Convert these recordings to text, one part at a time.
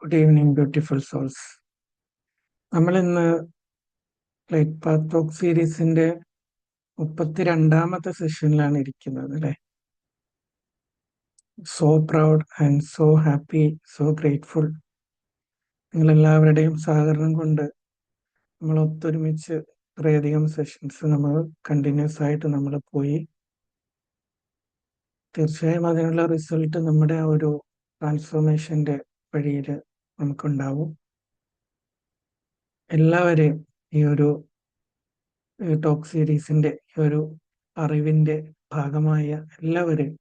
Good evening beautiful souls. നമ്മൾ ഇന്ന് light path talk സീരീസിന്റെ 32ാമത്തെ സെഷനിലാണ് ഇരിക്കുന്നത് അല്ലെ. So proud and so happy, so grateful. നിങ്ങൾ എല്ലാവരുടെയും സഹകരണം കൊണ്ട് നമ്മൾ ഒത്തൊരുമിച്ച് ഇത്രയധികം സെഷൻസ് നമ്മൾ കണ്ടിന്യൂസ് ആയിട്ട് നമ്മൾ പോയി. തീർച്ചയായും അതിനുള്ള റിസൾട്ട് നമ്മുടെ ആ ഒരു ട്രാൻസ്ഫോർമേഷന്റെ വഴിയിൽ നമുക്കുണ്ടാവും. എല്ലാവരെയും ഈ ഒരു ടോക്ക് സീരീസിന്റെ ഈ ഒരു അറിവിന്റെ ഭാഗമായ എല്ലാവരെയും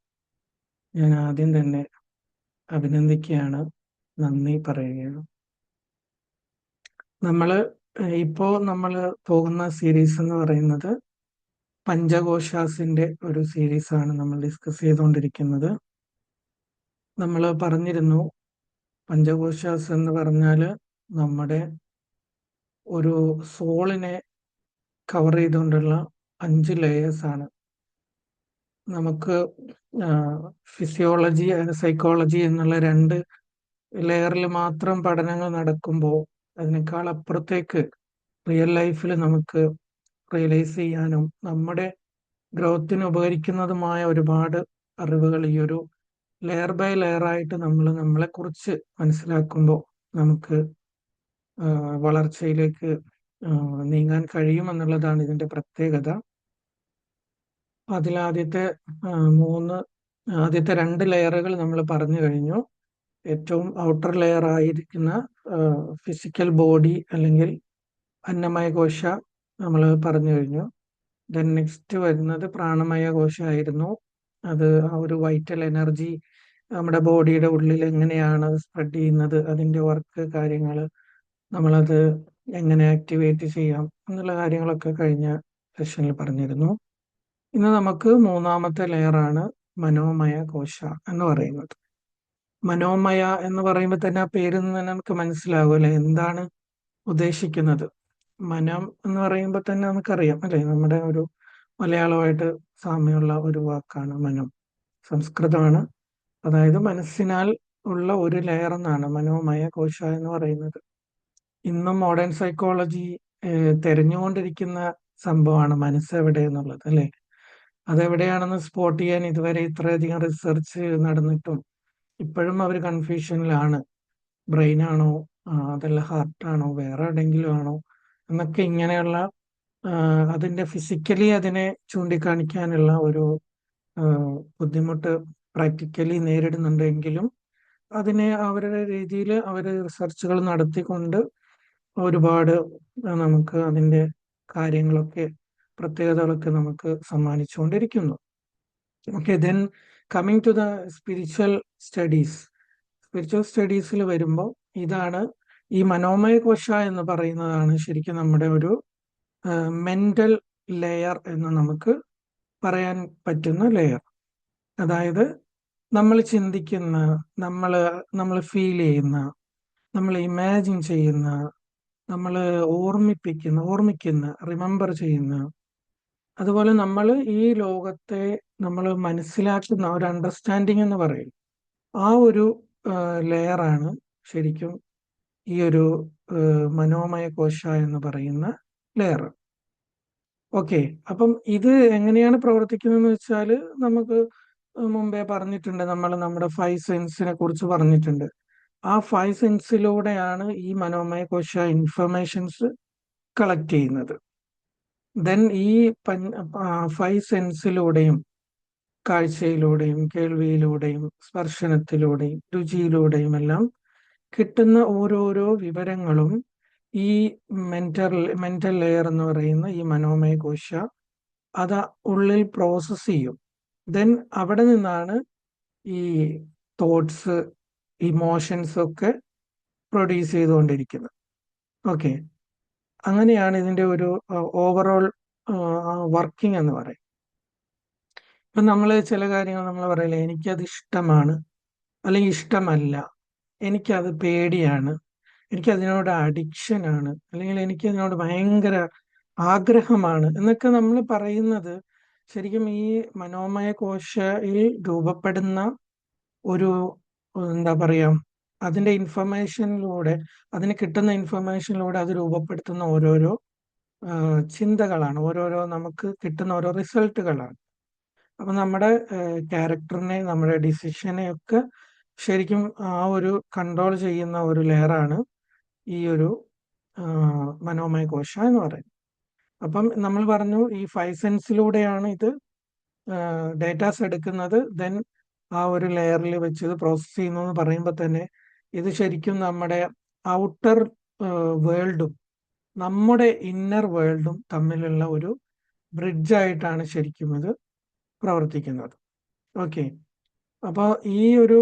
ഞാൻ ആദ്യം തന്നെ അഭിനന്ദിക്കുകയാണ്, നന്ദി പറയുകയാണ്. നമ്മൾ പോകുന്ന സീരീസ് എന്ന് പറയുന്നത് പഞ്ചകോശാസിന്റെ ഒരു സീരീസാണ് നമ്മൾ ഡിസ്കസ് ചെയ്തുകൊണ്ടിരിക്കുന്നത്. നമ്മൾ പറഞ്ഞിരുന്നു, പഞ്ചകോശാസ് എന്ന് പറഞ്ഞാൽ നമ്മുടെ ഒരു സോളിനെ കവർ ചെയ്തുകൊണ്ടുള്ള 5 ലേയേഴ്സ് ആണ്. നമുക്ക് ഫിസിയോളജി സൈക്കോളജി എന്നുള്ള 2 ലെയറിൽ മാത്രം പഠനങ്ങൾ നടക്കുമ്പോൾ അതിനേക്കാൾ അപ്പുറത്തേക്ക് റിയൽ ലൈഫിൽ നമുക്ക് റിയലൈസ് ചെയ്യാനും നമ്മുടെ ഗ്രോത്തിന് ഉപകരിക്കുന്നതുമായ ഒരുപാട് അറിവുകൾ ഈ ഒരു ലെയർ ബൈ ലെയർ ആയിട്ട് നമ്മളെ കുറിച്ച് മനസ്സിലാക്കുമ്പോൾ നമുക്ക് വളർച്ചയിലേക്ക് നീങ്ങാൻ കഴിയുമെന്നുള്ളതാണ് ഇതിന്റെ പ്രത്യേകത. അതിലാദ്യത്തെ ആദ്യത്തെ 2 ലെയറുകൾ നമ്മൾ പറഞ്ഞു കഴിഞ്ഞു. ഏറ്റവും ഔട്ടർ ലെയർ ആയിരിക്കുന്ന ഫിസിക്കൽ ബോഡി അല്ലെങ്കിൽ അന്നമയ കോശ നമ്മൾ പറഞ്ഞു കഴിഞ്ഞു. ദെൻ നെക്സ്റ്റ് വരുന്നത് പ്രാണമയ കോശമായിരുന്നു. അത് ആ ഒരു വൈറ്റൽ എനർജി നമ്മുടെ ബോഡിയുടെ ഉള്ളിൽ എങ്ങനെയാണ് സ്പ്രെഡ് ചെയ്യുന്നത്, അതിന്റെ വർക്ക് കാര്യങ്ങൾ, നമ്മളത് എങ്ങനെ ആക്ടിവേറ്റ് ചെയ്യാം എന്നുള്ള കാര്യങ്ങളൊക്കെ കഴിഞ്ഞ സെഷനിൽ പറഞ്ഞിരുന്നു. ഇന്ന് നമുക്ക് 3ാമത്തെ ലെയറാണ് മനോമയ കോശ എന്ന് പറയുന്നത്. മനോമയ എന്ന് പറയുമ്പോൾ തന്നെ ആ പേരിൽ നിന്ന് തന്നെ നമുക്ക് മനസ്സിലാവും അല്ലെ എന്താണ് ഉദ്ദേശിക്കുന്നത്. മനം എന്ന് പറയുമ്പോൾ തന്നെ നമുക്കറിയാം അല്ലെ, നമ്മുടെ ഒരു മലയാളമായിട്ട് സാമ്യമുള്ള ഒരു വാക്കാണ് മനം. സംസ്കൃതമാണ്. അതായത് മനസ്സിനാൽ ഉള്ള ഒരു ലെയർ എന്നാണ് മനോമയ കോശ എന്ന് പറയുന്നത്. ഇന്നും മോഡേൺ സൈക്കോളജി തെരഞ്ഞുകൊണ്ടിരിക്കുന്ന സംഭവമാണ് മനസ്സ് എവിടെ എന്നുള്ളത് അല്ലെ. അതെവിടെയാണെന്ന് സ്പോട്ട് ചെയ്യാൻ ഇതുവരെ ഇത്രയധികം റിസർച്ച് നടന്നിട്ടും ഇപ്പോഴും അവർ കൺഫ്യൂഷനിലാണ്. ബ്രെയിൻ ആണോ, അതല്ല ഹാർട്ടാണോ, വേറെ എവിടെയെങ്കിലും ആണോ എന്നൊക്കെ ഇങ്ങനെയുള്ള അതിന്റെ ഫിസിക്കലി അതിനെ ചൂണ്ടിക്കാണിക്കാനുള്ള ഒരു ബുദ്ധിമുട്ട് പ്രാക്ടിക്കലി നേരിടുന്നുണ്ടെങ്കിലും അതിനെ അവരുടെ രീതിയിൽ അവർ റിസർച്ചുകൾ നടത്തിക്കൊണ്ട് ഒരുപാട് നമുക്ക് അതിന്റെ കാര്യങ്ങളൊക്കെ പ്രത്യേകതകളൊക്കെ നമുക്ക് സമ്മാനിച്ചുകൊണ്ടിരിക്കുന്നു. Okay, then coming to the spiritual സ്റ്റഡീസിൽ വരുമ്പോൾ ഇതാണ് ഈ മനോമയ കോശ എന്ന് പറയുന്നതാണ് ശരിക്കും നമ്മുടെ ഒരു മെന്റൽ ലെയർ എന്ന് നമുക്ക് പറയാൻ പറ്റുന്ന ലെയർ. അതായത് നമ്മൾ ചിന്തിക്കുന്ന, നമ്മൾ ഫീൽ ചെയ്യുന്ന, നമ്മൾ ഇമാജിൻ ചെയ്യുന്ന, നമ്മൾ ഓർമ്മിക്കുന്ന, റിമെമ്പർ ചെയ്യുന്ന, അതുപോലെ നമ്മൾ ഈ ലോകത്തെ നമ്മൾ മനസ്സിലാക്കുന്ന ഒരു അണ്ടർസ്റ്റാൻഡിങ് എന്ന് പറയും, ആ ഒരു ലെയറാണ് ശരിക്കും ഈ ഒരു മനോമയ കോശ എന്ന് പറയുന്ന ലെയർ. ഓക്കെ, അപ്പം ഇത് എങ്ങനെയാണ് പ്രവർത്തിക്കുന്നതെന്ന് വെച്ചാൽ നമുക്ക് മുമ്പേ പറഞ്ഞിട്ടുണ്ട്, നമ്മൾ നമ്മുടെ 5 സെൻസിനെ കുറിച്ച് പറഞ്ഞിട്ടുണ്ട്. ആ 5 സെൻസിലൂടെയാണ് ഈ മനോമയ കോശ ഇൻഫർമേഷൻസ് കളക്ട് ചെയ്യുന്നത്. ദെൻ ഈ 5 സെൻസിലൂടെയും, കാഴ്ചയിലൂടെയും കേൾവിയിലൂടെയും സ്പർശനത്തിലൂടെയും രുചിയിലൂടെയും എല്ലാം കിട്ടുന്ന ഓരോരോ വിവരങ്ങളും ഈ മെന്റൽ ലെയർ എന്ന് പറയുന്ന ഈ മനോമയ കോശ അത് ഉള്ളിൽ പ്രോസസ് ചെയ്യും. ദെൻ അവിടെ നിന്നാണ് ഈ തോട്ട്സ്, ഇമോഷൻസ് ഒക്കെ പ്രൊഡ്യൂസ് ചെയ്തുകൊണ്ടിരിക്കുന്നത്. ഓക്കെ, അങ്ങനെയാണ് ഇതിന്റെ ഒരു ഓവറോൾ വർക്കിംഗ് എന്ന് പറയും. ഇപ്പൊ നമ്മൾ ചില കാര്യങ്ങൾ നമ്മൾ പറയില്ലേ, എനിക്കത് ഇഷ്ടമാണ് അല്ലെങ്കിൽ ഇഷ്ടമല്ല, എനിക്കത് പേടിയാണ്, എനിക്കതിനോട് അഡിക്ഷൻ ആണ്, അല്ലെങ്കിൽ എനിക്കതിനോട് ഭയങ്കര ആഗ്രഹമാണ് എന്നൊക്കെ നമ്മൾ പറയുന്നത് ശരിക്കും ഈ മനോമയ കോശയിൽ രൂപപ്പെടുന്ന ഒരു എന്താ പറയാ അതിന്റെ ഇൻഫർമേഷനിലൂടെ, അതിന് കിട്ടുന്ന ഇൻഫർമേഷനിലൂടെ അത് രൂപപ്പെടുത്തുന്ന ഓരോരോ ചിന്തകളാണ്, ഓരോരോ നമുക്ക് കിട്ടുന്ന ഓരോ റിസൾട്ടുകളാണ്. അപ്പൊ നമ്മുടെ ക്യാരക്ടറിനെ, നമ്മുടെ ഡിസിഷനെ ഒക്കെ ശരിക്കും ആ ഒരു കൺട്രോൾ ചെയ്യുന്ന ഒരു ലെയറാണ് ഈ ഒരു മനോമയ കോശ എന്ന് പറയുന്നത്. അപ്പം നമ്മൾ പറഞ്ഞു ഈ 5 സെൻസിലൂടെയാണ് ഇത് ഡേറ്റാസ് എടുക്കുന്നത്. ദെൻ ആ ഒരു ലെയറിൽ വെച്ച് ഇത് പ്രോസസ് ചെയ്യുന്നു എന്ന് പറയുമ്പോൾ തന്നെ ഇത് ശരിക്കും നമ്മുടെ ഔട്ടർ വേൾഡും നമ്മുടെ ഇന്നർ വേൾഡും തമ്മിലുള്ള ഒരു ബ്രിഡ്ജായിട്ടാണ് ശരിക്കും ഇത് പ്രവർത്തിക്കുന്നത്. ഓക്കെ, അപ്പോൾ ഈ ഒരു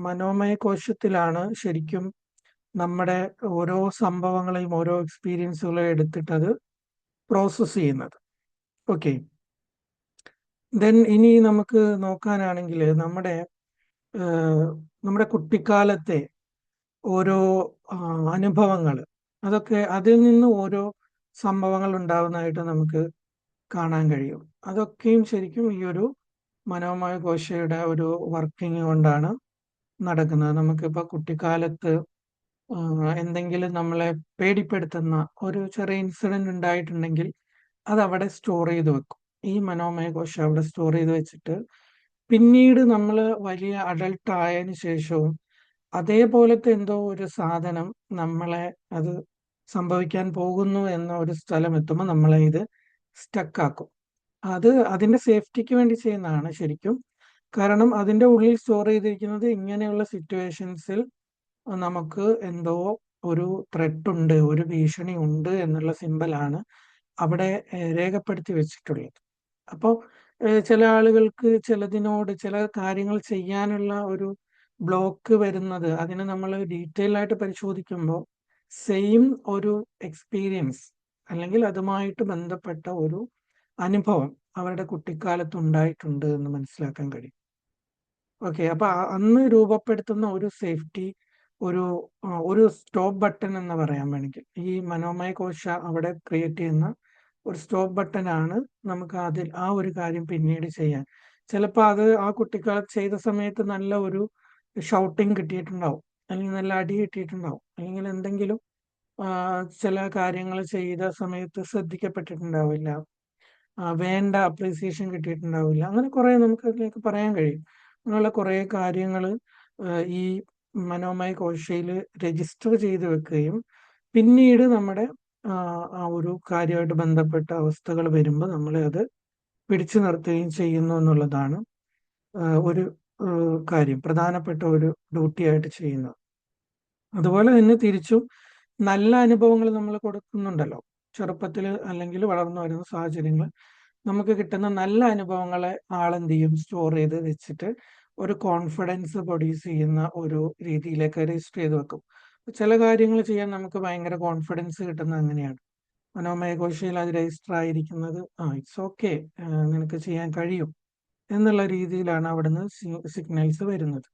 മനോമയ കോശത്തിലാണ് ശരിക്കും നമ്മുടെ ഓരോ സംഭവങ്ങളെയും ഓരോ എക്സ്പീരിയൻസുകളെയും എടുത്തിട്ട് അത് പ്രോസസ് ചെയ്യുന്നത്. ഓക്കെ, ദെൻ ഇനി നമുക്ക് നോക്കാനാണെങ്കിൽ നമ്മുടെ കുട്ടിക്കാലത്തെ ഓരോ അനുഭവങ്ങൾ, അതൊക്കെ അതിൽ നിന്ന് ഓരോ സംഭവങ്ങൾ ഉണ്ടാവുന്നതായിട്ട് നമുക്ക് കാണാൻ കഴിയും. അതൊക്കെയും ശരിക്കും ഈ ഒരു മനോമയ കോശയുടെ ഒരു വർക്കിംഗ് കൊണ്ടാണ് നടക്കുന്നത്. നമുക്കിപ്പോൾ കുട്ടിക്കാലത്ത് എന്തെങ്കിലും നമ്മളെ പേടിപ്പെടുത്തുന്ന ഒരു ചെറിയ ഇൻസിഡന്റ് ഉണ്ടായിട്ടുണ്ടെങ്കിൽ അത് അവിടെ സ്റ്റോർ ചെയ്ത് വെക്കും. ഈ മനോമയ കോശം അവിടെ സ്റ്റോർ ചെയ്ത് വെച്ചിട്ട് പിന്നീട് നമ്മൾ വലിയ അഡൾട്ട് ആയതിനു ശേഷവും അതേപോലത്തെ എന്തോ ഒരു സാധനം നമ്മളെ അത് സംഭവിക്കാൻ പോകുന്നു എന്ന ഒരു സ്ഥലം എത്തുമ്പോൾ നമ്മളെ ഇത് സ്റ്റക്കാക്കും. അത് അതിന്റെ സേഫ്റ്റിക്ക് വേണ്ടി ചെയ്യുന്നതാണ് ശരിക്കും. കാരണം അതിന്റെ ഉള്ളിൽ സ്റ്റോർ ചെയ്തിരിക്കുന്നത് ഇങ്ങനെയുള്ള സിറ്റുവേഷൻസിൽ നമുക്ക് എന്തോ ഒരു ത്രെട്ട് ഉണ്ട്, ഒരു ഭീഷണി ഉണ്ട് എന്നുള്ള സിമ്പലാണ് അവിടെ രേഖപ്പെടുത്തി വെച്ചിട്ടുള്ളത്. അപ്പോൾ ചില ആളുകൾക്ക് ചിലതിനോട് ചില കാര്യങ്ങൾ ചെയ്യാനുള്ള ഒരു ബ്ലോക്ക് വരുന്നത്, അതിനെ നമ്മൾ ഡീറ്റെയിൽ ആയിട്ട് പരിശോധിക്കുമ്പോൾ സെയിം ഒരു എക്സ്പീരിയൻസ് അല്ലെങ്കിൽ അതുമായിട്ട് ബന്ധപ്പെട്ട ഒരു അനുഭവം അവരുടെ കുട്ടിക്കാലത്ത് ഉണ്ടായിട്ടുണ്ട് എന്ന് മനസ്സിലാക്കാൻ കഴിയും. ഓക്കെ, അപ്പൊ അന്ന് രൂപപ്പെടുത്തുന്ന ഒരു സേഫ്റ്റി, ഒരു സ്റ്റോപ്പ് ബട്ടൺ എന്ന് പറയാൻ വേണമെങ്കിൽ ഈ മനോമയ കോശ അവിടെ ക്രിയേറ്റ് ചെയ്യുന്ന ഒരു സ്റ്റോപ്പ് ബട്ടൺ ആണ് നമുക്ക് അതിൽ ആ ഒരു കാര്യം പിന്നീട് ചെയ്യാൻ. ചിലപ്പോൾ അത് ആ കുട്ടിക്കാലത്ത് ചെയ്ത സമയത്ത് നല്ല ഒരു ഷൗട്ടിങ് കിട്ടിയിട്ടുണ്ടാവും, അല്ലെങ്കിൽ നല്ല അടി കിട്ടിയിട്ടുണ്ടാവും, അല്ലെങ്കിൽ എന്തെങ്കിലും ചില കാര്യങ്ങൾ ചെയ്ത സമയത്ത് ശ്രദ്ധിക്കപ്പെട്ടിട്ടുണ്ടാവില്ല, വേണ്ട അപ്രീസിയേഷൻ കിട്ടിയിട്ടുണ്ടാവില്ല. അങ്ങനെ കുറെ നമുക്ക് അതിലേക്ക് പറയാൻ കഴിയും. അങ്ങനെയുള്ള കുറെ കാര്യങ്ങൾ ഈ മനോമയ കോശയിൽ രജിസ്റ്റർ ചെയ്ത് വെക്കുകയും പിന്നീട് നമ്മുടെ ആ ഒരു കാര്യമായിട്ട് ബന്ധപ്പെട്ട അവസ്ഥകൾ വരുമ്പോൾ നമ്മളെ അത് പിടിച്ചു നിർത്തുകയും ചെയ്യുന്നു എന്നുള്ളതാണ് ഒരു കാര്യം, പ്രധാനപ്പെട്ട ഒരു ഡ്യൂട്ടി ആയിട്ട് ചെയ്യുന്നത്. അതുപോലെ തന്നെ തിരിച്ചും നല്ല അനുഭവങ്ങൾ നമ്മൾ കൊടുക്കുന്നുണ്ടല്ലോ ചെറുപ്പത്തിൽ അല്ലെങ്കിൽ വളർന്നു വരുന്ന സാഹചര്യങ്ങൾ, നമുക്ക് കിട്ടുന്ന നല്ല അനുഭവങ്ങളെ ആളെന്ത് ചെയ്യും, സ്റ്റോർ ചെയ്ത് വെച്ചിട്ട് ഒരു കോൺഫിഡൻസ് പ്രൊഡ്യൂസ് ചെയ്യുന്ന ഒരു രീതിയിലേക്ക് രജിസ്റ്റർ ചെയ്ത് വെക്കും. ചില കാര്യങ്ങൾ ചെയ്യാൻ നമുക്ക് ഭയങ്കര കോൺഫിഡൻസ് കിട്ടുന്നത് അങ്ങനെയാണ്. മനോമയ കോശയിൽ അത് രജിസ്റ്റർ ആയിരിക്കുന്നത് ഇറ്റ്സ് ഓക്കെ, നിനക്ക് ചെയ്യാൻ കഴിയും എന്നുള്ള രീതിയിലാണ് അവിടുന്ന് സിഗ്നൽസ് വരുന്നത്.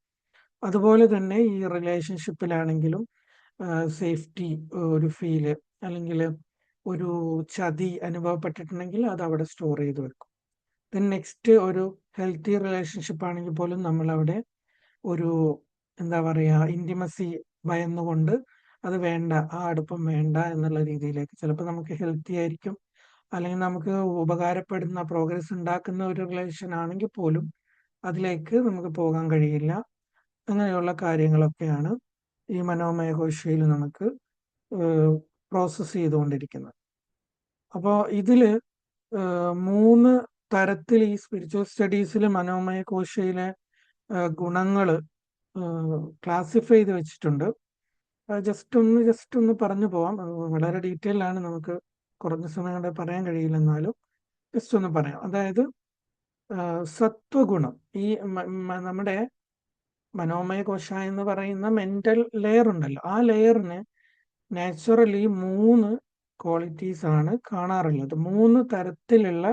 അതുപോലെ തന്നെ ഈ റിലേഷൻഷിപ്പിലാണെങ്കിലും സേഫ്റ്റി ഒരു ഫീല് അല്ലെങ്കിൽ ഒരു ചതി അനുഭവപ്പെട്ടിട്ടുണ്ടെങ്കിൽ അത് അവിടെ സ്റ്റോർ ചെയ്ത് വെക്കും. ദെൻ നെക്സ്റ്റ് ഒരു ഹെൽത്തി റിലേഷൻഷിപ്പ് ആണെങ്കിൽ പോലും നമ്മളവിടെ ഒരു എന്താ പറയുക ഇന്റിമസി ഭയന്നുകൊണ്ട് അത് വേണ്ട, ആ അടുപ്പം വേണ്ട എന്നുള്ള രീതിയിലേക്ക്, ചിലപ്പോൾ നമുക്ക് ഹെൽത്തി ആയിരിക്കും അല്ലെങ്കിൽ നമുക്ക് ഉപകാരപ്പെടുന്ന പ്രോഗ്രസ് ഉണ്ടാക്കുന്ന ഒരു റിലേഷൻ ആണെങ്കിൽ പോലും അതിലേക്ക് നമുക്ക് പോകാൻ കഴിയില്ല. അങ്ങനെയുള്ള കാര്യങ്ങളൊക്കെയാണ് ഈ മനോമയ കോശയിൽ നമുക്ക് പ്രോസസ്സ് ചെയ്തുകൊണ്ടിരിക്കുന്നത്. അപ്പോൾ ഇതില് 3 തരത്തിൽ ഈ സ്പിരിച്വൽ സ്റ്റഡീസിൽ മനോമയ കോശയിലെ ഗുണങ്ങൾ ക്ലാസിഫൈ ചെയ്ത് വെച്ചിട്ടുണ്ട്. ജസ്റ്റ് ഒന്ന് പറഞ്ഞു പോവാം. വളരെ ഡീറ്റെയിൽ ആണ്, നമുക്ക് കുറഞ്ഞ സമയം കൊണ്ട് പറയാൻ കഴിയില്ല, എന്നാലും ജസ്റ്റ് ഒന്ന് പറയാം. അതായത് സത്വഗുണം, ഈ നമ്മുടെ മനോമയ കോശ എന്ന് പറയുന്ന മെന്റൽ ലെയർ ഉണ്ടല്ലോ, ആ ലെയറിന് നാച്ചുറലി 3 ക്വാളിറ്റീസ് ആണ് കാണാറുള്ളത്. 3 തരത്തിലുള്ള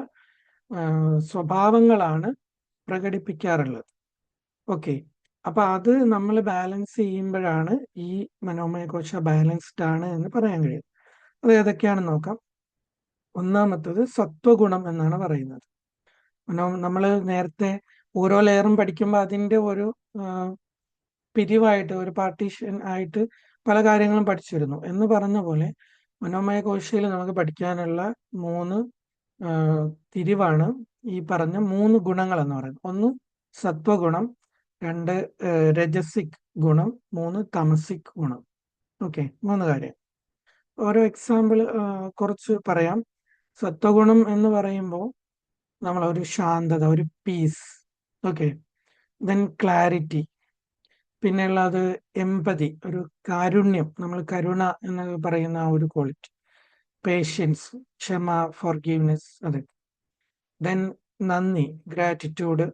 സ്വഭാവങ്ങളാണ് പ്രകടിപ്പിക്കാറുള്ളത്. ഓക്കെ, അപ്പൊ അത് നമ്മൾ ബാലൻസ് ചെയ്യുമ്പോഴാണ് ഈ മനോമയ കോശ ബാലൻസ്ഡ് ആണ് എന്ന് പറയാൻ കഴിയും. അത് ഏതൊക്കെയാണെന്ന് നോക്കാം. ഒന്നാമത്തത് സത്വഗുണം എന്നാണ് പറയുന്നത്. നമ്മൾ നേരത്തെ ഓരോ ലെയറും പഠിക്കുമ്പോൾ അതിൻ്റെ ഒരു പിരിവായിട്ട് ഒരു പാർട്ടീഷൻ ആയിട്ട് പല കാര്യങ്ങളും പഠിച്ചിരുന്നു. എന്ന് പറഞ്ഞ പോലെ മനോമയ കോശയിൽ നമുക്ക് പഠിക്കാനുള്ള 3 തിരിവാണ് ഈ പറഞ്ഞ 3 ഗുണങ്ങൾ എന്ന് പറയുന്നത്. ഒന്ന് സത്വഗുണം, 2 രജസിക് ഗുണം, 3 തമസിക് ഗുണം. ഓക്കെ, 3 കാര്യം. ഓരോ എക്സാമ്പിൾ കുറച്ച് പറയാം. സത്വഗുണം എന്ന് പറയുമ്പോൾ നമ്മൾ ഒരു ശാന്തത, ഒരു പീസ്. ഓക്കെ, ദെൻ ക്ലാരിറ്റി, പിന്നെയുള്ളത് എമ്പതി, ഒരു കാരുണ്യം, നമ്മൾ കരുണ എന്ന് പറയുന്ന ആ ഒരു ക്വാളിറ്റി, പേഷ്യൻസ്, ക്ഷമ, ഫോർഗീവ്നെസ്, അതെ. ദെൻ നന്ദി, ഗ്രാറ്റിറ്റ്യൂഡ്,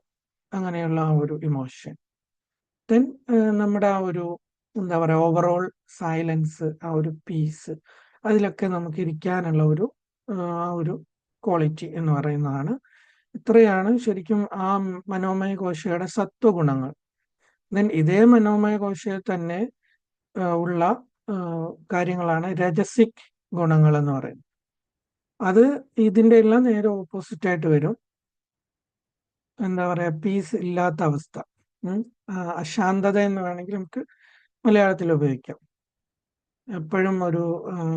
അങ്ങനെയുള്ള ആ ഒരു ഇമോഷൻ. ദെൻ നമ്മുടെ ആ ഒരു എന്താ പറയുക, ഓവറോൾ സൈലൻസ്, ആ ഒരു പീസ്, അതിലൊക്കെ നമുക്ക് ഇരിക്കാനുള്ള ആ ഒരു ക്വാളിറ്റി എന്ന് പറയുന്നതാണ്. ഇത്രയാണ് ശരിക്കും ആ മനോമയ കോശയുടെ സത്വഗുണങ്ങൾ. ദെൻ ഇതേ മനോമയ കോശയിൽ തന്നെ ഉള്ള കാര്യങ്ങളാണ് രജസിക് ഗുണങ്ങൾ എന്ന് പറയുന്നത്. അത് ഇതിന്റെ എല്ലാം നേരെ ഓപ്പോസിറ്റ് ആയിട്ട് വരും. എന്താ പറയാ, പീസ് ഇല്ലാത്ത അവസ്ഥ, അശാന്തത എന്ന് വേണമെങ്കിൽ നമുക്ക് മലയാളത്തിൽ ഉപയോഗിക്കാം. എപ്പോഴും ഒരു